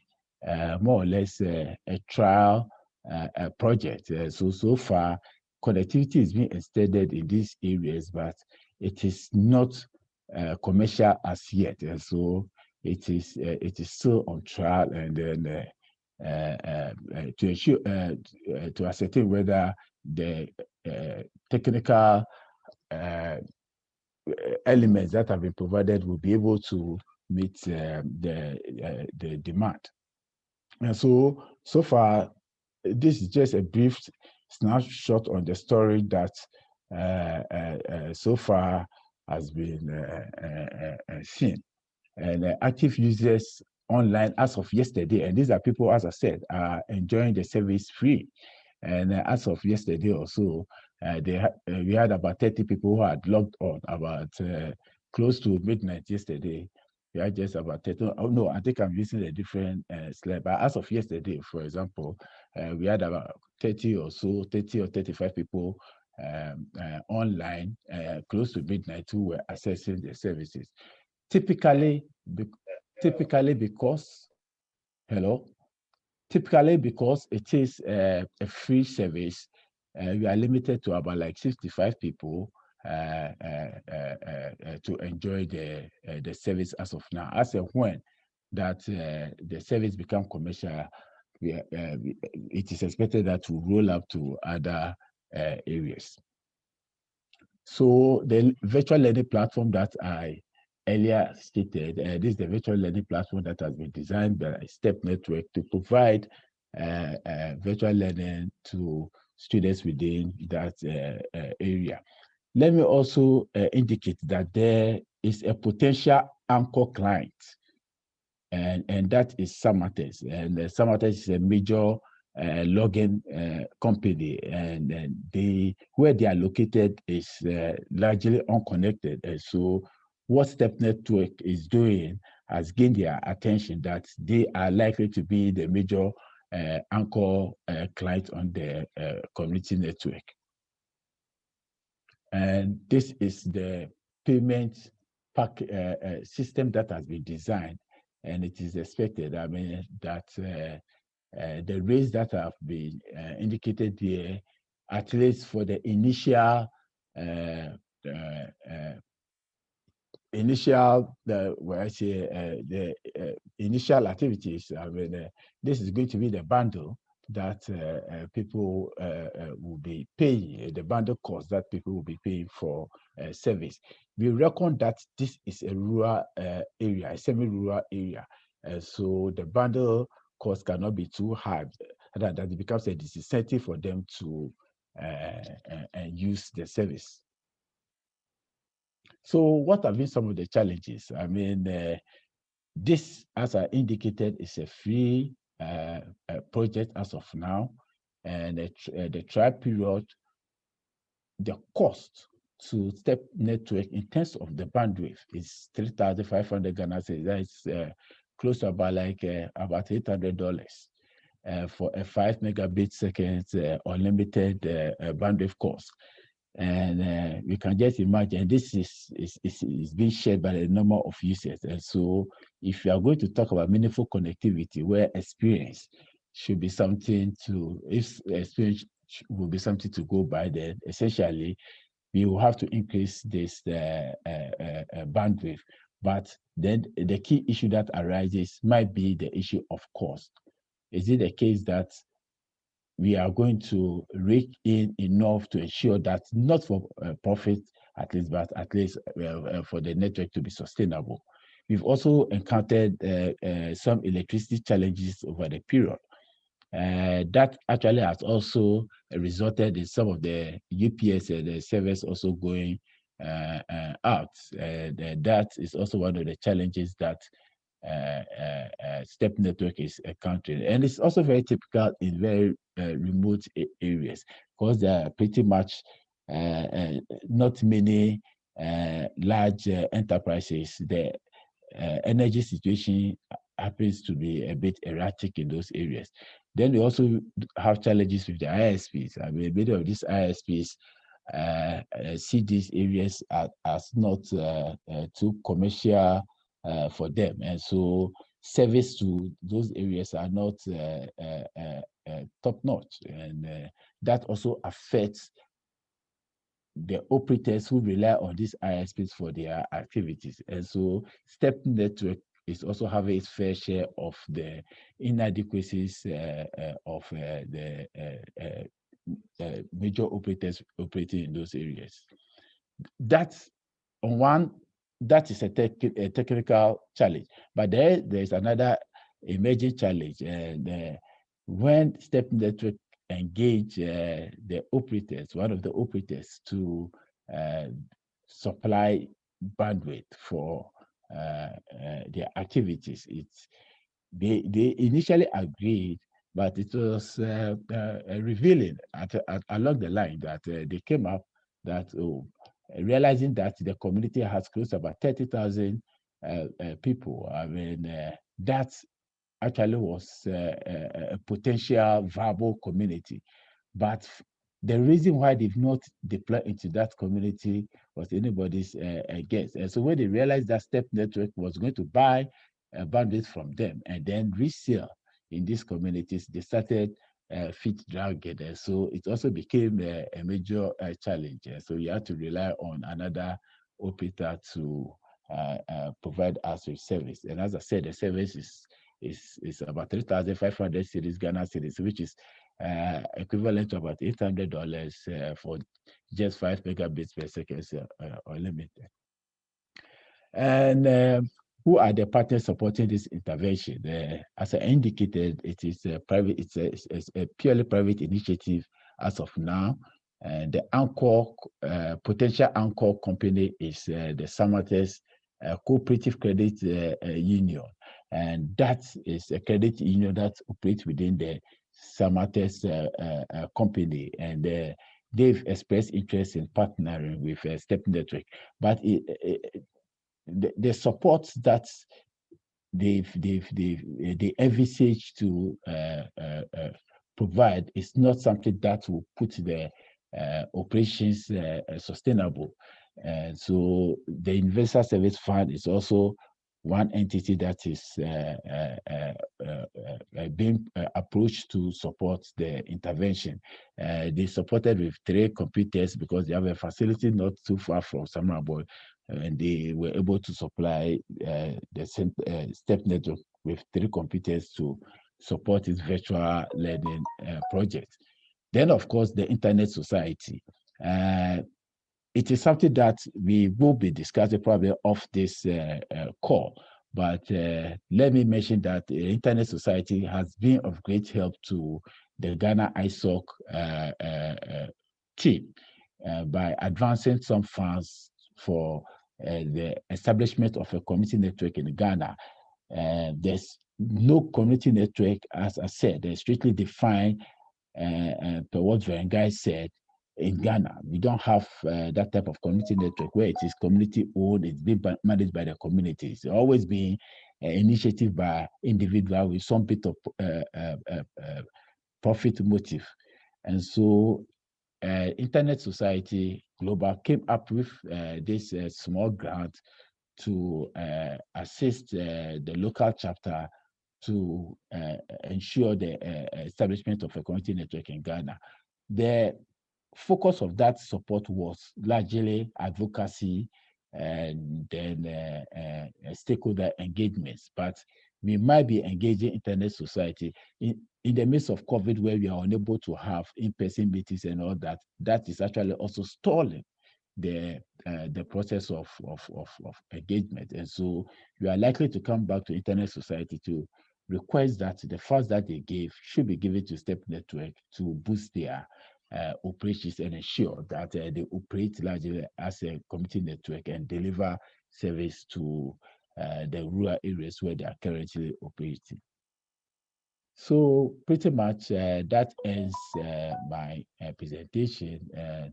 more or less a trial project. So far, connectivity is being extended in these areas, but it is not commercial as yet. And so it is still on trial, and then to ensure to ascertain whether the technical elements that have been provided will be able to meet the demand. And so far, this is just a brief snapshot on the story that so far has been seen. And active users online as of yesterday, and these are people, as I said, are enjoying the service free. And as of yesterday or so, we had about 30 people who had logged on about close to midnight yesterday. We had just about 30. Oh no, I think I'm using a different slide. But as of yesterday, for example, we had about 30 or 35 people online close to midnight who were accessing the services. Typically because it is a free service, we are limited to about like 65 people to enjoy the service as of now. As and when that the service become commercial, it is expected that to roll up to other areas. So the virtual learning platform that I earlier stated, this is the virtual learning platform that has been designed by STEP Network to provide virtual learning to students within that area. Let me also indicate that there is a potential anchor client, and that is SenChix. And SenChix is a major login company, and where they are located is largely unconnected. And so what STEP Network is doing has gained their attention that they are likely to be the major anchor client on the community network. And this is the payment system that has been designed, and it is expected, I mean, that the rates that have been indicated here, at least for the initial initial activities. I mean, this is going to be the bundle that people will be paying, the bundle cost that people will be paying for service. We reckon that this is a rural area, a semi-rural area, so the bundle cost cannot be too high, that it becomes a disincentive for them to use the service. So what have been some of the challenges? I mean, this, as I indicated, is a free project as of now, and the trial period, the cost to STEP Network in terms of the bandwidth is 3,500 Ghana cedis. That's close to about about $800 for a 5 megabit second unlimited bandwidth cost. And you can just imagine this is being shared by a number of users. And so if you are going to talk about meaningful connectivity, where experience should be something to, if experience will be something to go by, then essentially we will have to increase this bandwidth. But then the key issue that arises might be the issue of cost. Is it the case that we are going to rake in enough to ensure that, not for profit at least, but at least for the network to be sustainable? We've also encountered some electricity challenges over the period. That actually has also resulted in some of the UPS and the servers also going out. That is also one of the challenges that STEP Network is encountering. And it's also very typical in very remote areas, because there are pretty much not many large enterprises. The energy situation happens to be a bit erratic in those areas. Then we also have challenges with the ISPs. I mean, many of these ISPs see these areas as not too commercial for them, and so service to those areas are not top-notch, and that also affects the operators who rely on these ISPs for their activities. And so STEP Network is also having its fair share of the inadequacies of the major operators operating in those areas. That's on one, that is a technical challenge, but there's another emerging challenge. And when STEP Network engage the operators, one of the operators, to supply bandwidth for their activities, they initially agreed, but it was revealing along the line that they came up that realizing that the community has close to about 30,000 people. I mean, that actually was a potential viable community. But the reason why they've not deployed into that community was anybody's guess. And so when they realized that STEP Network was going to buy bandwidth from them and then resell in these communities, they started feet dragging. And so it also became a major challenge. And so you had to rely on another operator to provide us with service. And as I said, the service is about 3,500 cedis, Ghana cedis, which is equivalent to about $800 for just 5 megabits per second unlimited. And who are the partners supporting this intervention? As I indicated, it is a private. It's a purely private initiative as of now. And the anchor, potential anchor company is the Samates Cooperative Credit Union, and that is a credit union that operates within the Samates company, and they've expressed interest in partnering with STEP Network, but the support that they envisage to provide is not something that will put the operations sustainable. And so the Investor Service Fund is also one entity that is being approached to support the intervention. They supported with 3 computers because they have a facility not too far from Samarabo, and they were able to supply the STEP network with 3 computers to support its virtual learning project. Then, of course, the Internet Society. It is something that we will be discussing probably off this call, but let me mention that the Internet Society has been of great help to the Ghana ISOC team by advancing some funds for the establishment of a community network in Ghana. There's no community network, as I said, they're strictly defined per what Verengai said. In Ghana, we don't have that type of community network where it is community owned, it's being managed by the communities. It's always been an initiative by individuals with some bit of profit motive. And so Internet Society Global came up with this small grant to assist the local chapter to ensure the establishment of a community network in Ghana. The focus of that support was largely advocacy and then stakeholder engagements, but we might be engaging Internet Society in the midst of COVID, where we are unable to have in-person meetings and all that. That is actually also stalling the process of engagement. And so we are likely to come back to Internet Society to request that the funds that they gave should be given to STEP Network to boost their operations and ensure that they operate largely as a community network and deliver service to the rural areas where they are currently operating. So pretty much that ends my presentation. And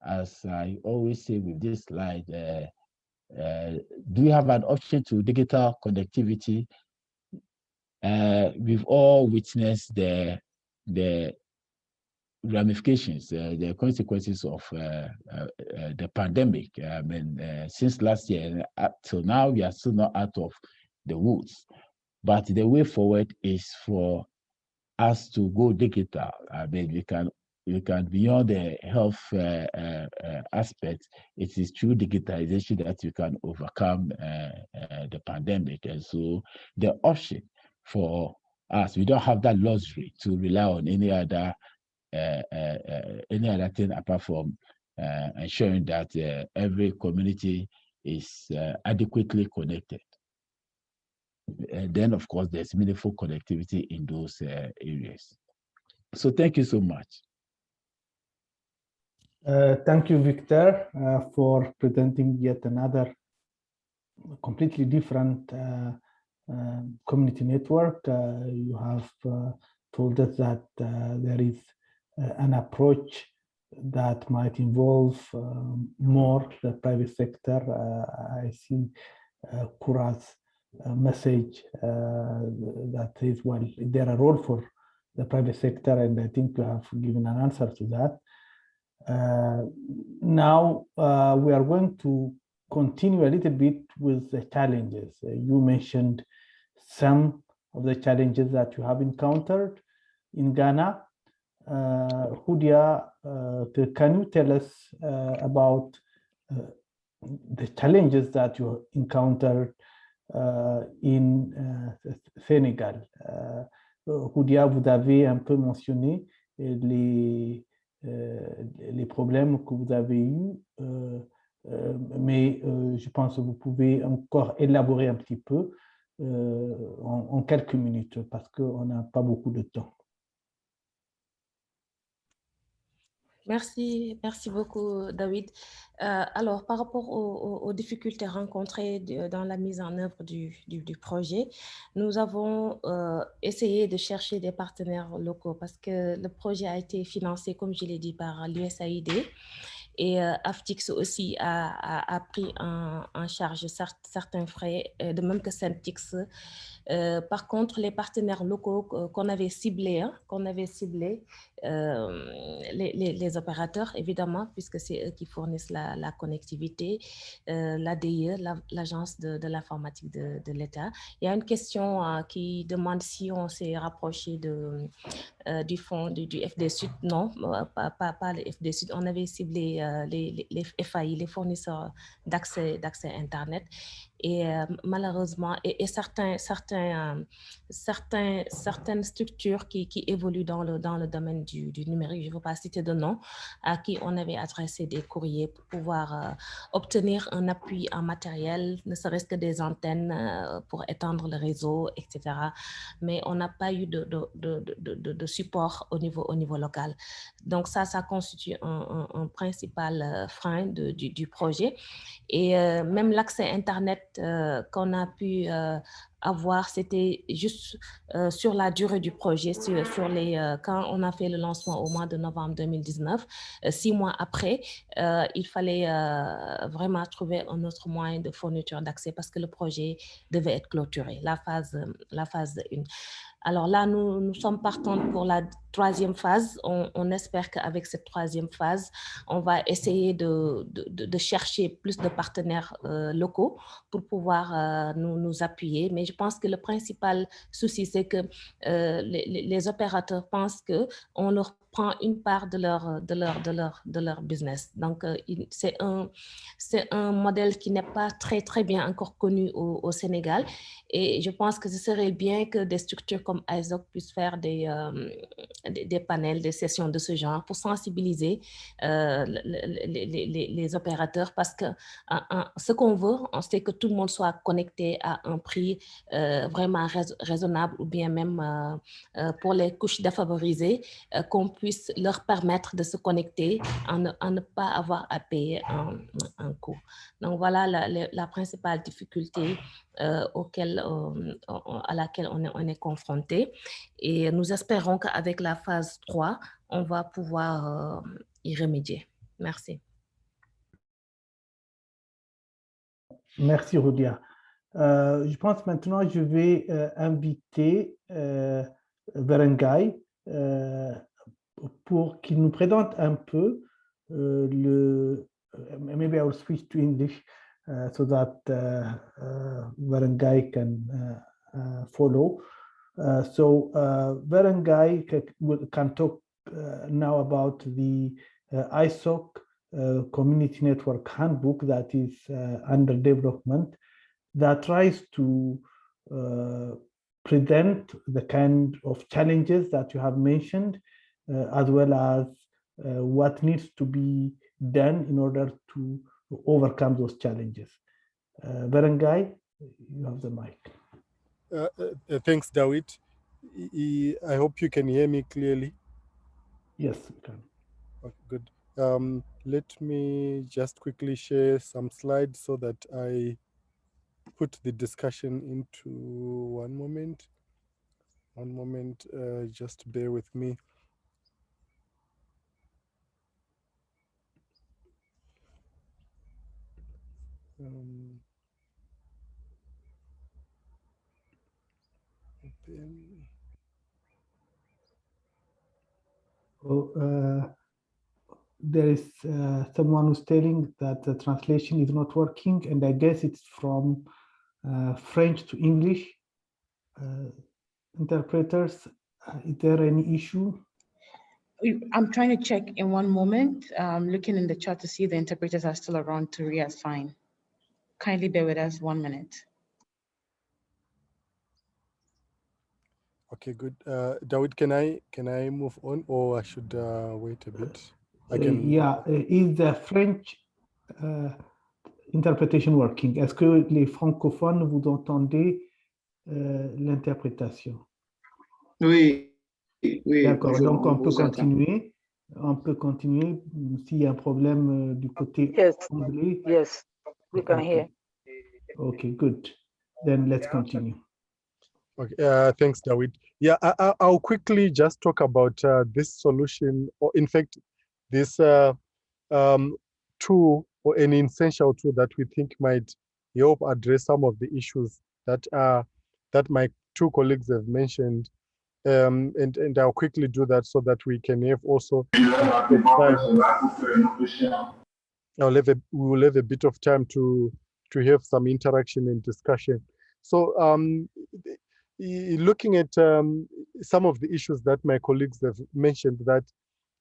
as I always say with this slide, do we have an option to digital connectivity? We've all witnessed the ramifications, the consequences of the pandemic. I mean, since last year up till now, we are still not out of the woods. But the way forward is for us to go digital. I mean, we can beyond the health aspect. It is through digitalization that you can overcome the pandemic. And so the option for us, we don't have that luxury to rely on any other thing apart from ensuring that every community is adequately connected. And then, of course, there's meaningful connectivity in those areas. So thank you so much. Thank you, Victor, for presenting yet another completely different community network. You have told us that there is an approach that might involve more the private sector. I see Kura's message that says, well, there a role for the private sector, and I think you have given an answer to that. Now we are going to continue a little bit with the challenges. You mentioned some of the challenges that you have encountered in Ghana. Hudia, can you tell us about the challenges that you encountered in Sénégal? Hudia, vous avez un peu mentionné les problèmes que vous avez eus mais je pense que vous pouvez encore élaborer un petit peu en quelques minutes parce qu'on n'a pas beaucoup de temps. Merci beaucoup, David. Alors, par rapport aux difficultés rencontrées dans la mise en œuvre du projet, nous avons essayé de chercher des partenaires locaux parce que le projet a été financé, comme je l'ai dit, par l'USAID. Et SenChix aussi a pris en charge certains frais, de même que SenChix. Par contre, les partenaires locaux qu'on avait ciblés, les opérateurs, évidemment, puisque c'est eux qui fournissent la connectivité, l'ADIE, l'Agence de l'informatique de l'État. Il y a une question qui demande si on s'est rapproché du fonds du FD Sud. Non, pas le FD Sud. On avait ciblé les FAI, les fournisseurs d'accès Internet. Et malheureusement, et certaines structures qui évoluent dans le domaine du numérique, je ne veux pas citer de nom, à qui on avait adressé des courriers pour pouvoir obtenir un appui en matériel, ne serait-ce que des antennes pour étendre le réseau, etc. Mais on n'a pas eu de support au niveau local. Donc ça constitue un principal frein du projet. Et même l'accès Internet qu'on a pu avoir, c'était juste sur la durée du projet, quand on a fait le lancement au mois de novembre 2019, 6 mois après, il fallait vraiment trouver un autre moyen de fourniture d'accès parce que le projet devait être clôturé, la phase 1. Alors là, nous sommes partants pour la 3e phase. On espère qu'avec cette 3e phase, on va essayer de chercher plus de partenaires locaux pour pouvoir nous appuyer. Mais je pense que le principal souci, c'est que les opérateurs pensent qu'on leur prend une part de leur business. Donc, c'est un modèle qui n'est pas très bien encore connu au Sénégal. Et je pense que ce serait bien que des structures comme ISOC puissent faire des panels, des sessions de ce genre pour sensibiliser les opérateurs parce que ce qu'on veut, c'est que tout le monde soit connecté à un prix vraiment raisonnable ou bien même pour les couches défavorisées, qu'on puisse leur permettre de se connecter en ne pas avoir à payer un coût. Donc voilà la principale difficulté à laquelle on est confronté. Et nous espérons qu'avec la phase 3, on va pouvoir y remédier. Merci. Merci, Roudia. Je pense maintenant, je vais inviter Berenguy pour qu'il nous présente un peu maybe I will switch to English so that Berenguy can follow. So Berenguy can talk now about the ISOC Community Network Handbook that is under development, that tries to present the kind of challenges that you have mentioned, as well as what needs to be done in order to overcome those challenges. Berenguy, you have the mic. Thanks, David. I hope you can hear me clearly. Yes, we can. Okay, good. Let me just quickly share some slides so that I put the discussion into one moment. Just bear with me. There is someone who's telling that the translation is not working, and I guess it's from French to English. Interpreters, is there any issue? I'm trying to check in one moment. Looking in the chat to see if the interpreters are still around to reassign. Kindly bear with us 1 minute. Okay, good. David, can I move on, or I should wait a bit? I can. Yeah, is the French Interpretation working. Est-ce que les francophones, vous entendez l'interprétation? Oui, oui. D'accord, Bonjour, donc on peut vous entend. continuer. On peut continuer s'il y a un problème du côté Yes, anglais. yes, we can hear. Okay, good. Then let's continue. Okay, thanks, David. Yeah, I'll quickly just talk about this solution, or in fact, this tool or an essential tool that we think might help address some of the issues that my two colleagues have mentioned. And I'll quickly do that so that we can have also we will have a bit of time to have some interaction and discussion. So looking at some of the issues that my colleagues have mentioned, that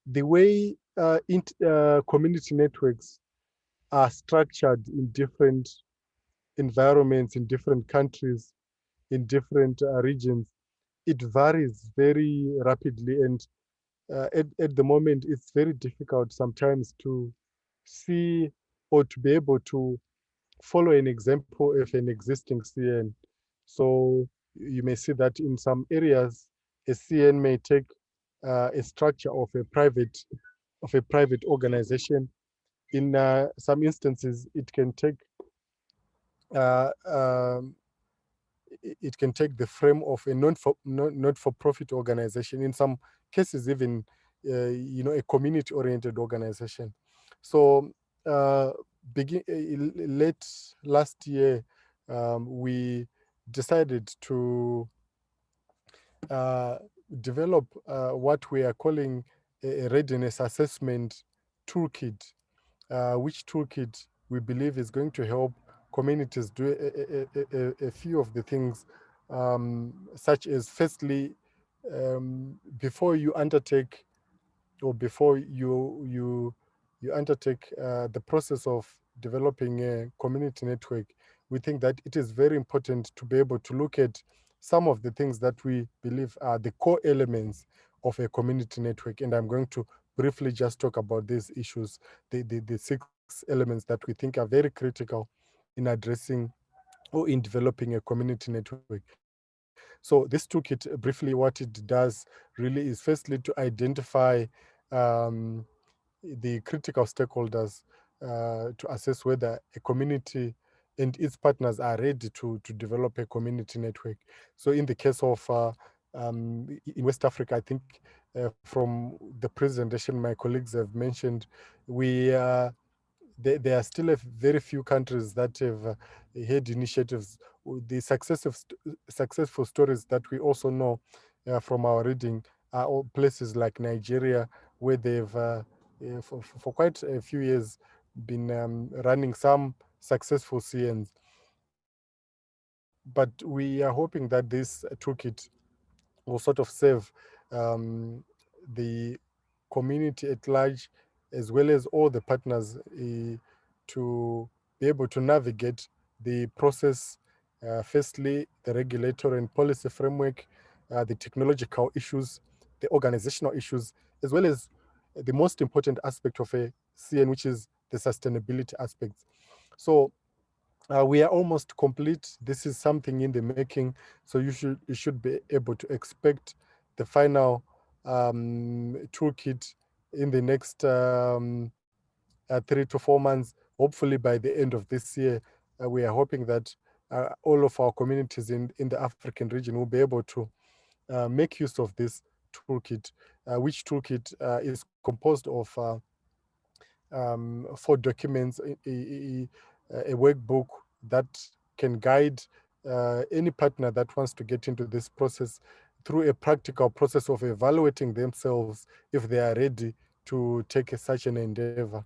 the way community networks are structured in different environments, in different countries, in different regions, it varies very rapidly. And at the moment, it's very difficult sometimes to see or to be able to follow an example of an existing CN. So you may see that in some areas, a CN may take a structure of a private organization. In some instances, it can take the frame of a not-for-profit organization. In some cases, even a community-oriented organization. So late last year, we decided to develop what we are calling a readiness assessment toolkit, which toolkit we believe is going to help communities do a few of the things, such as, firstly, before you undertake or before you undertake the process of developing a community network, we think that it is very important to be able to look at some of the things that we believe are the core elements of a community network. And I'm going to briefly just talk about these issues, the 6 elements that we think are very critical in addressing or in developing a community network. So this toolkit, briefly, what it does really is, firstly, to identify the critical stakeholders to assess whether a community and its partners are ready to develop a community network. So in the case of in West Africa, I think from the presentation my colleagues have mentioned, there are still very few countries that have had initiatives. The successful stories that we also know from our reading are all places like Nigeria, where they've for quite a few years been running some successful CNs. But we are hoping that this toolkit will sort of serve the community at large, as well as all the partners, to be able to navigate the process, firstly, the regulatory and policy framework, the technological issues, the organizational issues, as well as the most important aspect of a CN, which is the sustainability aspects. So we are almost complete. This is something in the making, so you should be able to expect the final toolkit in the next 3 to 4 months. Hopefully by the end of this year, we are hoping that all of our communities in the African region will be able to make use of this toolkit, which toolkit is composed of 4 documents, a workbook that can guide any partner that wants to get into this process through a practical process of evaluating themselves if they are ready to take such an endeavor.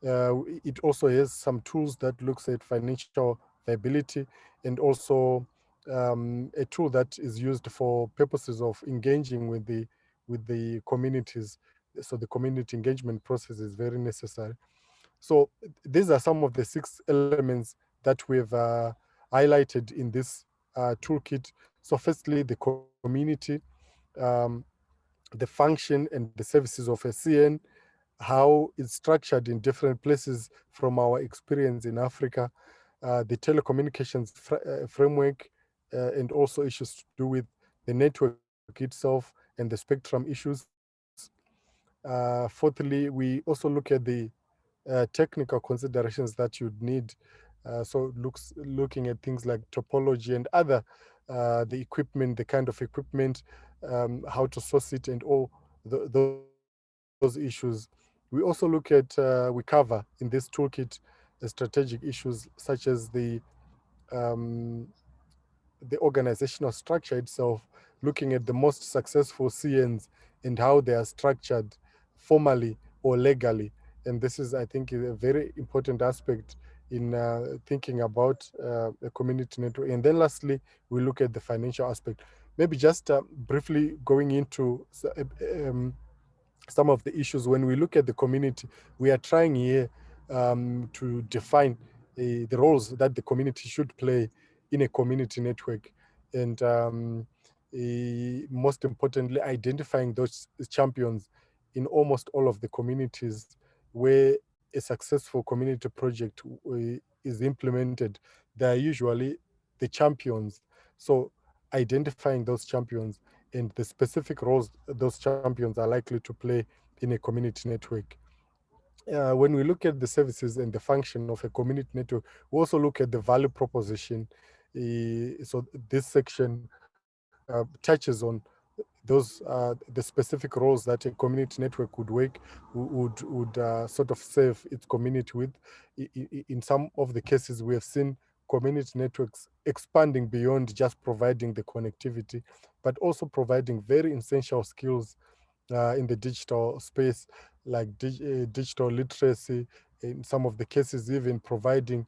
It also has some tools that looks at financial viability, and also a tool that is used for purposes of engaging with the communities. So the community engagement process is very necessary. So these are some of the 6 elements that we've highlighted in this toolkit. So firstly, the community, the function and the services of a CN, how it's structured in different places from our experience in Africa, the telecommunications framework, and also issues to do with the network itself and the spectrum issues. Fourthly, we also look at the technical considerations that you'd need. So looking at things like topology and other, the equipment, the kind of equipment, how to source it, and all those issues. We also look at, we cover in this toolkit strategic issues such as the organizational structure itself, looking at the most successful CNs and how they are structured formally or legally. And this is, I think, a very important aspect in thinking about a community network. And then lastly, we look at the financial aspect. Maybe just briefly going into some of the issues. When we look at the community, we are trying here to define the roles that the community should play in a community network, and most importantly, identifying those champions in almost all of the communities where a successful community project is implemented. They are usually the champions. So identifying those champions and the specific roles those champions are likely to play in a community network. When we look at the services and the function of a community network, we also look at the value proposition. So this section touches on those the specific roles that a community network would sort of serve its community with. In some of the cases, we have seen community networks expanding beyond just providing the connectivity, but also providing very essential skills in the digital space, like digital literacy. In some of the cases, even providing,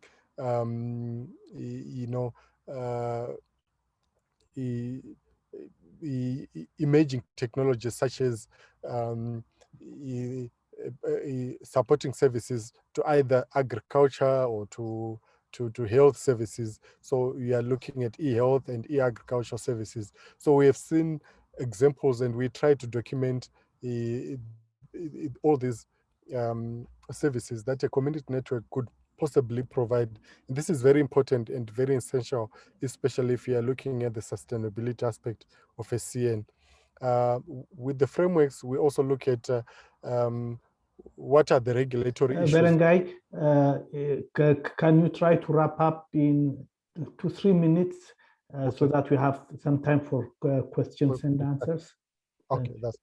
emerging technologies such as supporting services to either agriculture or to health services. So we are looking at e-health and e-agriculture services. So we have seen examples, and we try to document all these services that a community network could possibly provide. And this is very important and very essential, especially if you are looking at the sustainability aspect of a CN. With the frameworks, we also look at what are the regulatory issues. Berengai, can you try to wrap up in 2-3 minutes Okay. so that we have some time for questions and answers? Okay, that's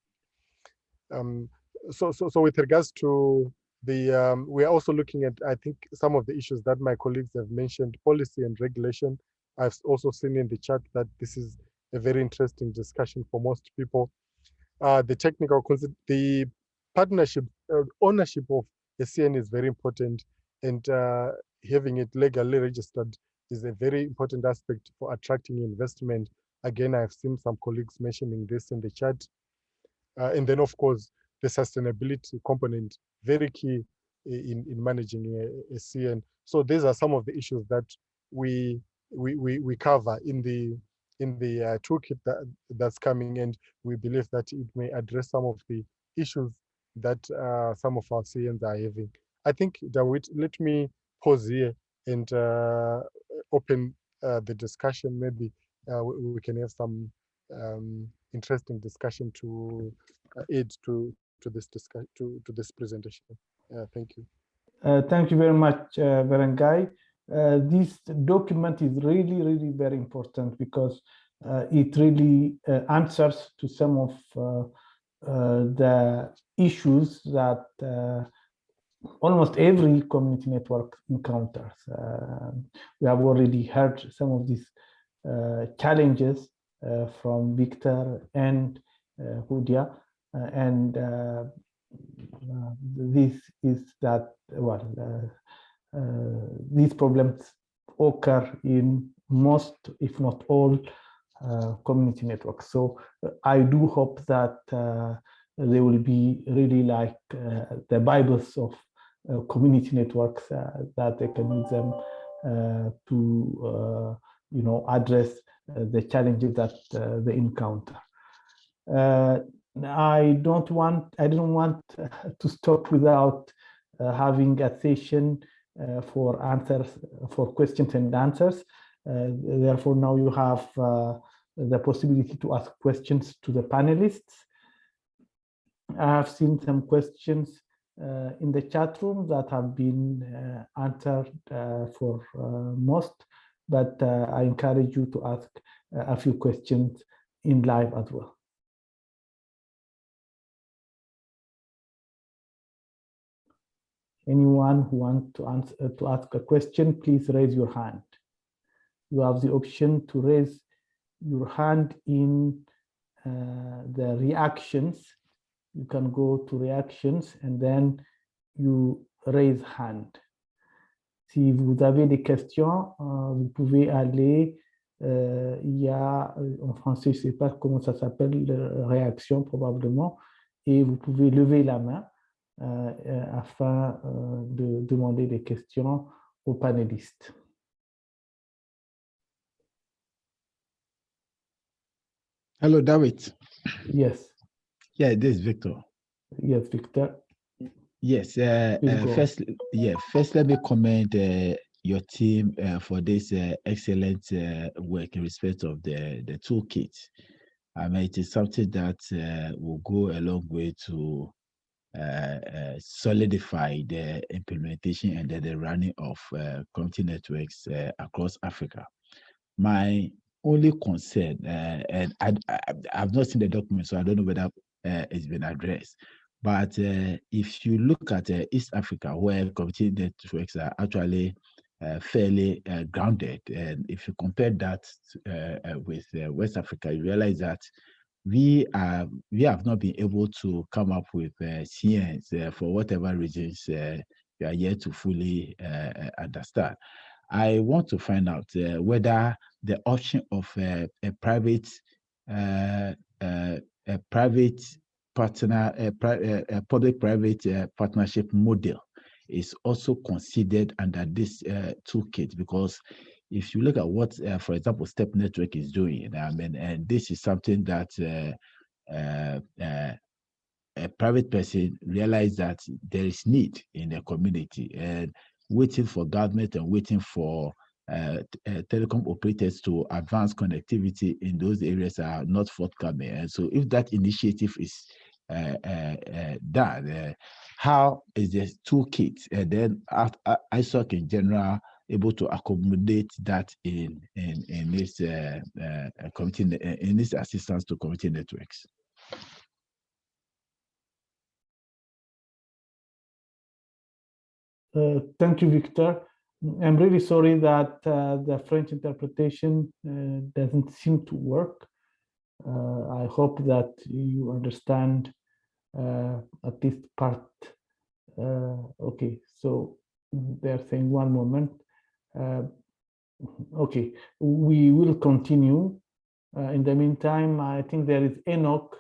so with regards to the we are also looking at, I think, some of the issues that my colleagues have mentioned, policy and regulation. I've also seen in the chat that this is a very interesting discussion for most people. The technical concept, the partnership, ownership of a CN is very important, and having it legally registered is a very important aspect for attracting investment. Again, I've seen some colleagues mentioning this in the chat. And then, of course, the sustainability component, very key in managing a CN. So these are some of the issues that we cover in the toolkit that's coming, and we believe that it may address some of the issues that some of our CNs are having. I think, Dawit, let me pause here and open the discussion. Maybe we can have some interesting discussion to aid to this presentation. Thank you. Thank you very much, Berengai. This document is really very important because it really answers to some of the issues that almost every community network encounters. We have already heard some of these challenges from Victor and Hudia, and this is that, these problems occur in most, if not all, community networks. So I do hope that they will be really like the Bibles of community networks, that they can use them to address the challenges that they encounter. I didn't want to stop without having a session for questions and answers. Therefore, now you have the possibility to ask questions to the panelists. I have seen some questions in the chat room that have been answered for most, but I encourage you to ask a few questions in live as well. Anyone who wants to ask a question, please raise your hand. You have the option to raise your hand in the reactions. You can go to reactions and then you raise hand. Si vous avez des questions, vous pouvez aller, il y a en français, je ne sais pas comment ça s'appelle, réaction probablement, et vous pouvez lever la main afin de demander des questions aux panélistes. Hello, David. Yes. Yeah, this is Victor. Yes, Victor. Yes. First, let me commend your team for this excellent work in respect of the toolkit. I mean, it is something that will go a long way to solidify the implementation and the running of community networks across Africa. My only concern, and I've not seen the document, so I don't know whether it's been addressed, but if you look at East Africa, where community networks are actually fairly grounded, and if you compare that with West Africa, you realize that we have not been able to come up with CNs for whatever reasons we are yet to fully understand. I want to find out whether the option of a private partner, a public-private partnership model is also considered under this toolkit, because if you look at what, for example, Step Network is doing, I mean, and this is something that a private person realized that there is need in the community, and waiting for government and waiting for telecom operators to advance connectivity in those areas are not forthcoming. And so if that initiative is done, how is the toolkit and then ISOC in general able to accommodate that in this community, in this assistance to community networks? Thank you, Victor. I'm really sorry that the French interpretation doesn't seem to work. I hope that you understand at least part. Okay, so they're saying one moment. Okay, we will continue. In the meantime, I think there is Enoch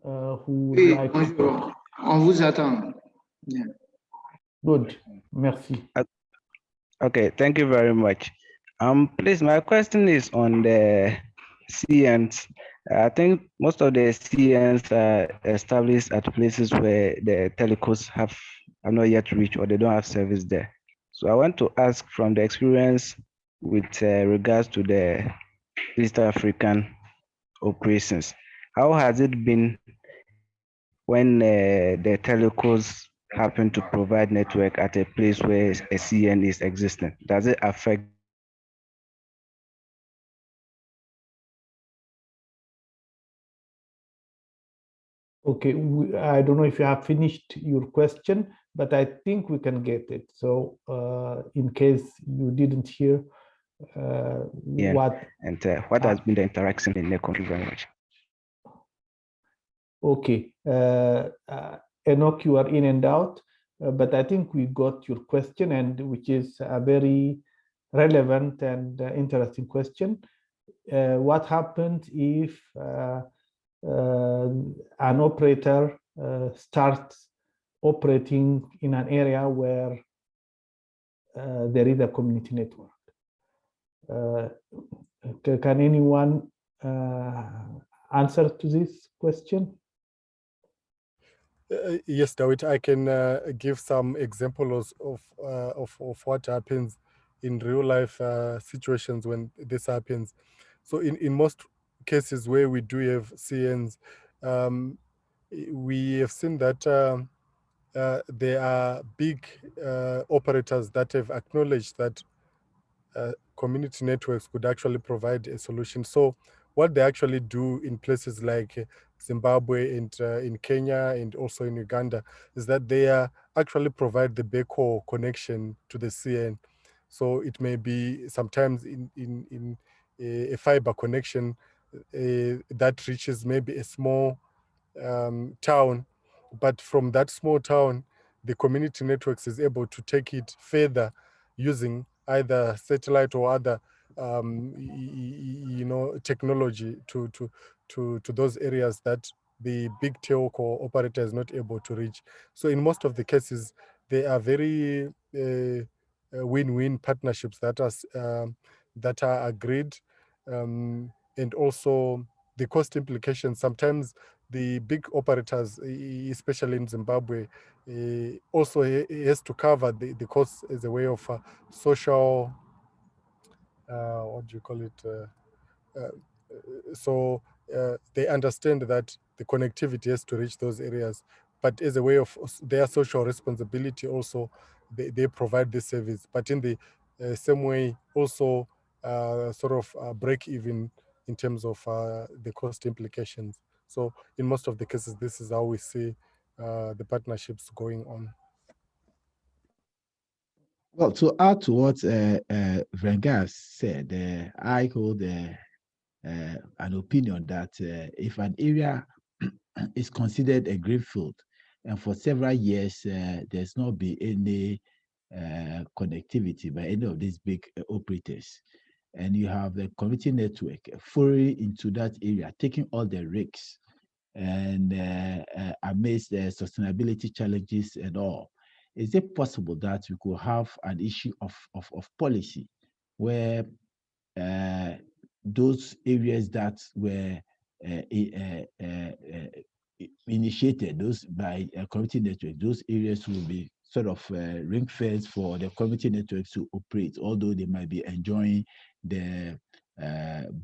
who would like. Bonjour. On vous attend. Yeah. Good, merci. Okay, thank you very much. Please, my question is on the CNs. I think most of the CNs are established at places where the telcos have not yet reached or they don't have service there. So I want to ask, from the experience with regards to the East African operations, how has it been when the telcos happen to provide network at a place where a CN is existing? Does it affect? Okay, I don't know if you have finished your question, but I think we can get it. So in case you didn't hear what has been the interaction in the country very much? Okay, Enoch, you are in and out, but I think we got your question, and which is a very relevant and interesting question. What happens if an operator starts operating in an area where there is a community network? Can anyone answer to this question? Yes, Dawit, I can give some examples of what happens in real life situations when this happens. So in most cases where we do have CNs, we have seen that there are big operators that have acknowledged that community networks could actually provide a solution. So what they actually do in places like Zimbabwe and in Kenya and also in Uganda is that they actually provide the backhaul connection to the CN. So it may be sometimes in a fiber connection that reaches maybe a small town, but from that small town, the community networks is able to take it further using either satellite or other technology to those areas that the big telco operator is not able to reach. So in most of the cases, they are very win-win partnerships that are agreed, and also the cost implications. Sometimes the big operators, especially in Zimbabwe, also has to cover the costs as a way of social, what do you call it? So they understand that the connectivity has to reach those areas, but as a way of their social responsibility also, they provide this service. But in the same way, also sort of break even in terms of the cost implications. So in most of the cases, this is how we see the partnerships going on. Well, to add to what Vengas said, I hold an opinion that if an area is considered a greenfield, and for several years there's not been any connectivity by any of these big operators, and you have the community network fully into that area, taking all the risks and amidst the sustainability challenges and all, is it possible that we could have an issue of policy where those areas that were initiated those by a community network, those areas will be sort of ring fence for the community networks to operate, although they might be enjoying the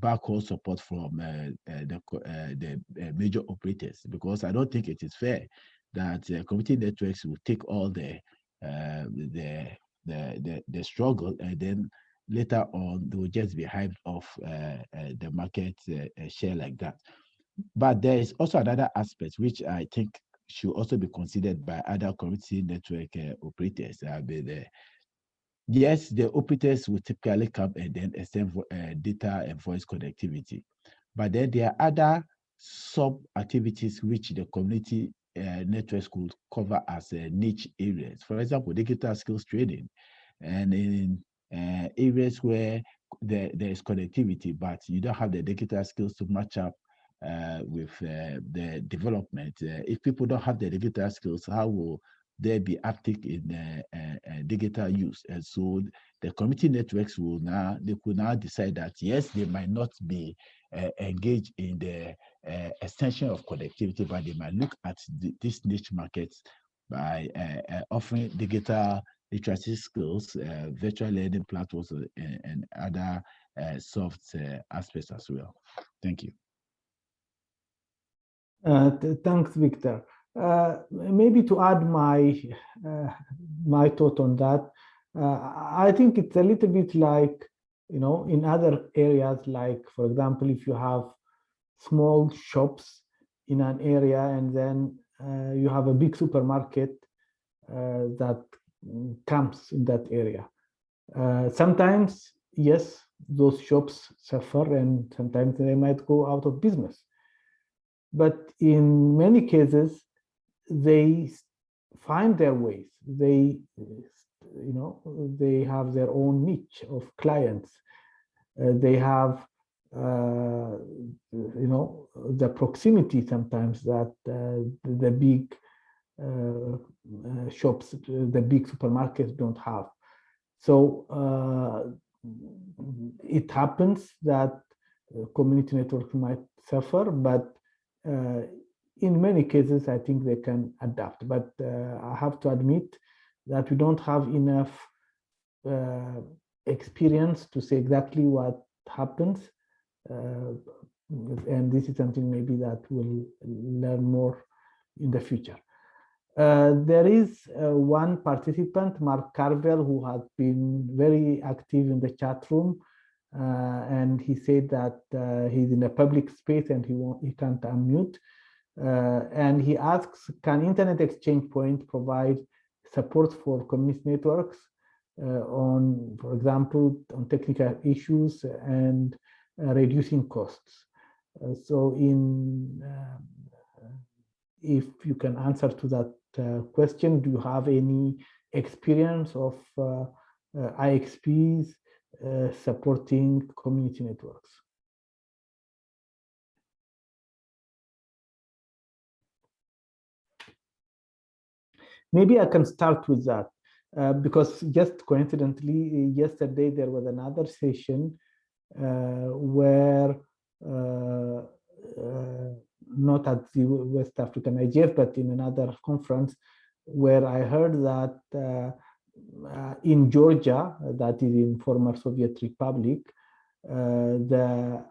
backhaul support from the major operators? Because I don't think it is fair that community networks will take all the struggle, and then later on they will just be hyped off the market share like that. But there is also another aspect which I think should also be considered by other community network operators. Yes, the operators will typically come and then extend data and voice connectivity. But then there are other sub-activities which the community networks could cover as niche areas. For example, digital skills training. And in areas where there is connectivity, but you don't have the digital skills to match up with the development. If people don't have the digital skills, how will they be active in digital use? And so the community networks could now decide that yes, they might not be engaged in the extension of connectivity, but they might look at these niche markets by offering digital literacy skills, virtual learning platforms, and other soft aspects as well. Thank you. Thanks, Victor. Maybe to add my thought on that, I think it's a little bit like, in other areas, like, for example, if you have small shops in an area and then you have a big supermarket that comes in that area. Sometimes, yes, those shops suffer and sometimes they might go out of business. But in many cases, they find their ways. They have their own niche of clients. They have, the proximity sometimes that the big shops, the big supermarkets don't have. So it happens that community networks might suffer, but in many cases, I think they can adapt, but I have to admit that we don't have enough experience to say exactly what happens. And this is something maybe that we'll learn more in the future. There is one participant, Mark Carvel, who has been very active in the chat room. And he said that he's in a public space and he can't unmute. And he asks, can Internet Exchange Point provide support for community networks on, for example, on technical issues and reducing costs? So if you can answer to that question, do you have any experience of IXPs supporting community networks? Maybe I can start with that because just coincidentally, yesterday there was another session where not at the West African IGF, but in another conference, where I heard that in Georgia, that is in former Soviet Republic, the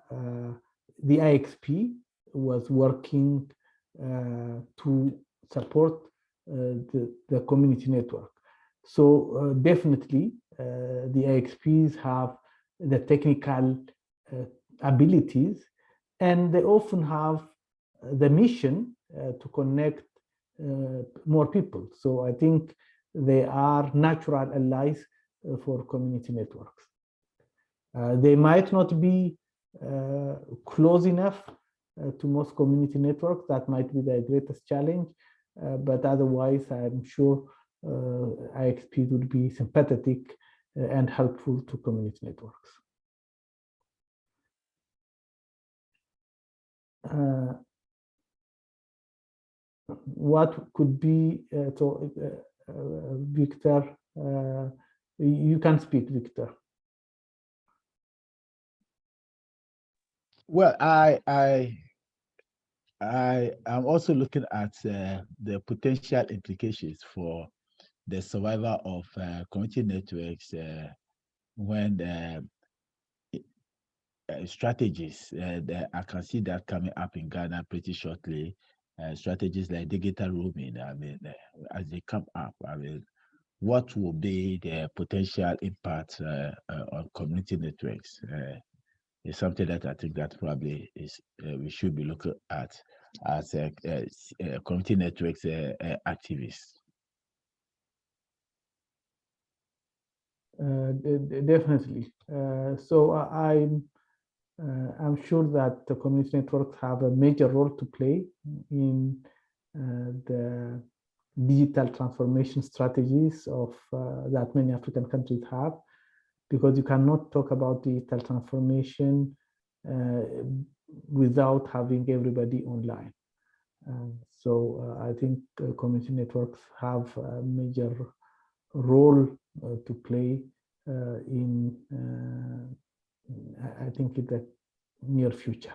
IXP was working to support the community network. So definitely the IXPs have the technical abilities, and they often have the mission to connect more people. So I think they are natural allies for community networks. They might not be close enough to most community networks. That might be the greatest challenge, but otherwise I'm sure IXP would be sympathetic and helpful to community networks. What could be, Victor, you can speak, Victor. Well, I am also looking at the potential implications for the survival of community networks when strategies, I can see that coming up in Ghana pretty shortly. Strategies like digital roaming, I mean, as they come up, I mean, what will be the potential impact on community networks? Is something that I think that probably is we should be looking at as community networks activists. Definitely. So I'm sure that the community networks have a major role to play in the digital transformation strategies of that many African countries have, because you cannot talk about digital transformation without having everybody online. So I think community networks have a major role to play in I think in the near future.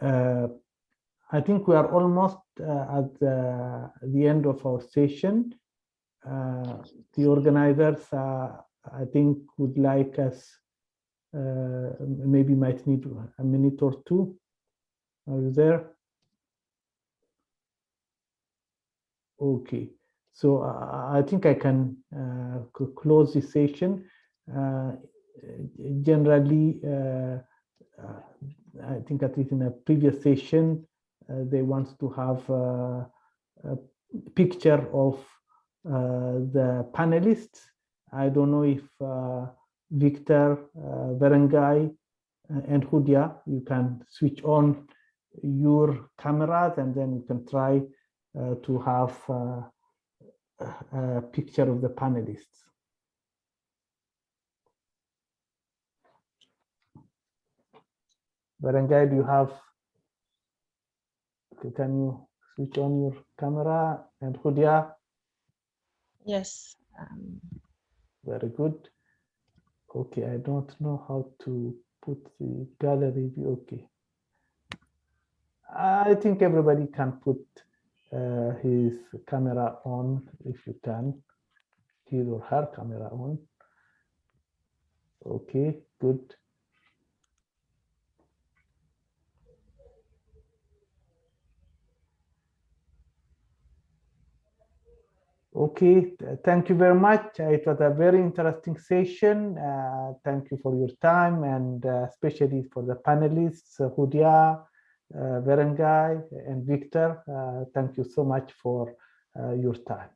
I think we are almost at the end of our session. The organizers, I think, would like us, maybe might need a minute or two. Are you there? Okay. So I think I can close this session. Generally, I think at least in a previous session, they want to have a picture of the panelists. I don't know if Victor, Berengai, and Hudia, you can switch on your cameras and then you can try to have a picture of the panelists. Berengai, do you have, can you switch on your camera? And Hudia? Yes. Very good. Okay, I don't know how to put the gallery view. Okay. I think everybody can put his camera on if you can, his or her camera on. Okay, good. Okay, thank you very much. It was a very interesting session. Thank you for your time, and especially for the panelists, Hudia, Berengai, and Victor. Thank you so much for your time.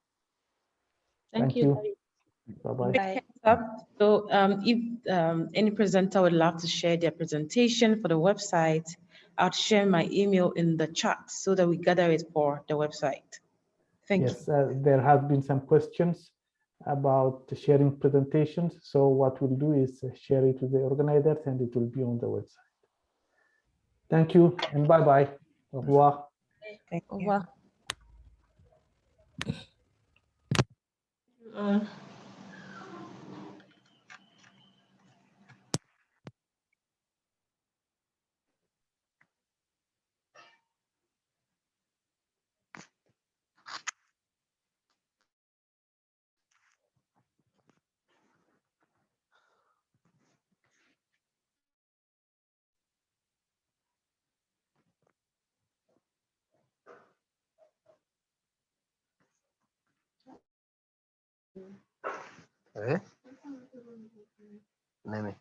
Thank you. Bye-bye. Bye. So if any presenter would love to share their presentation for the website, I'll share my email in the chat so that we gather it for the website. Thank you. Yes, there have been some questions about sharing presentations. So what we'll do is share it with the organizers, and it will be on the website. Thank you, and bye-bye. Au revoir. Thank Au you. revoir. Neme.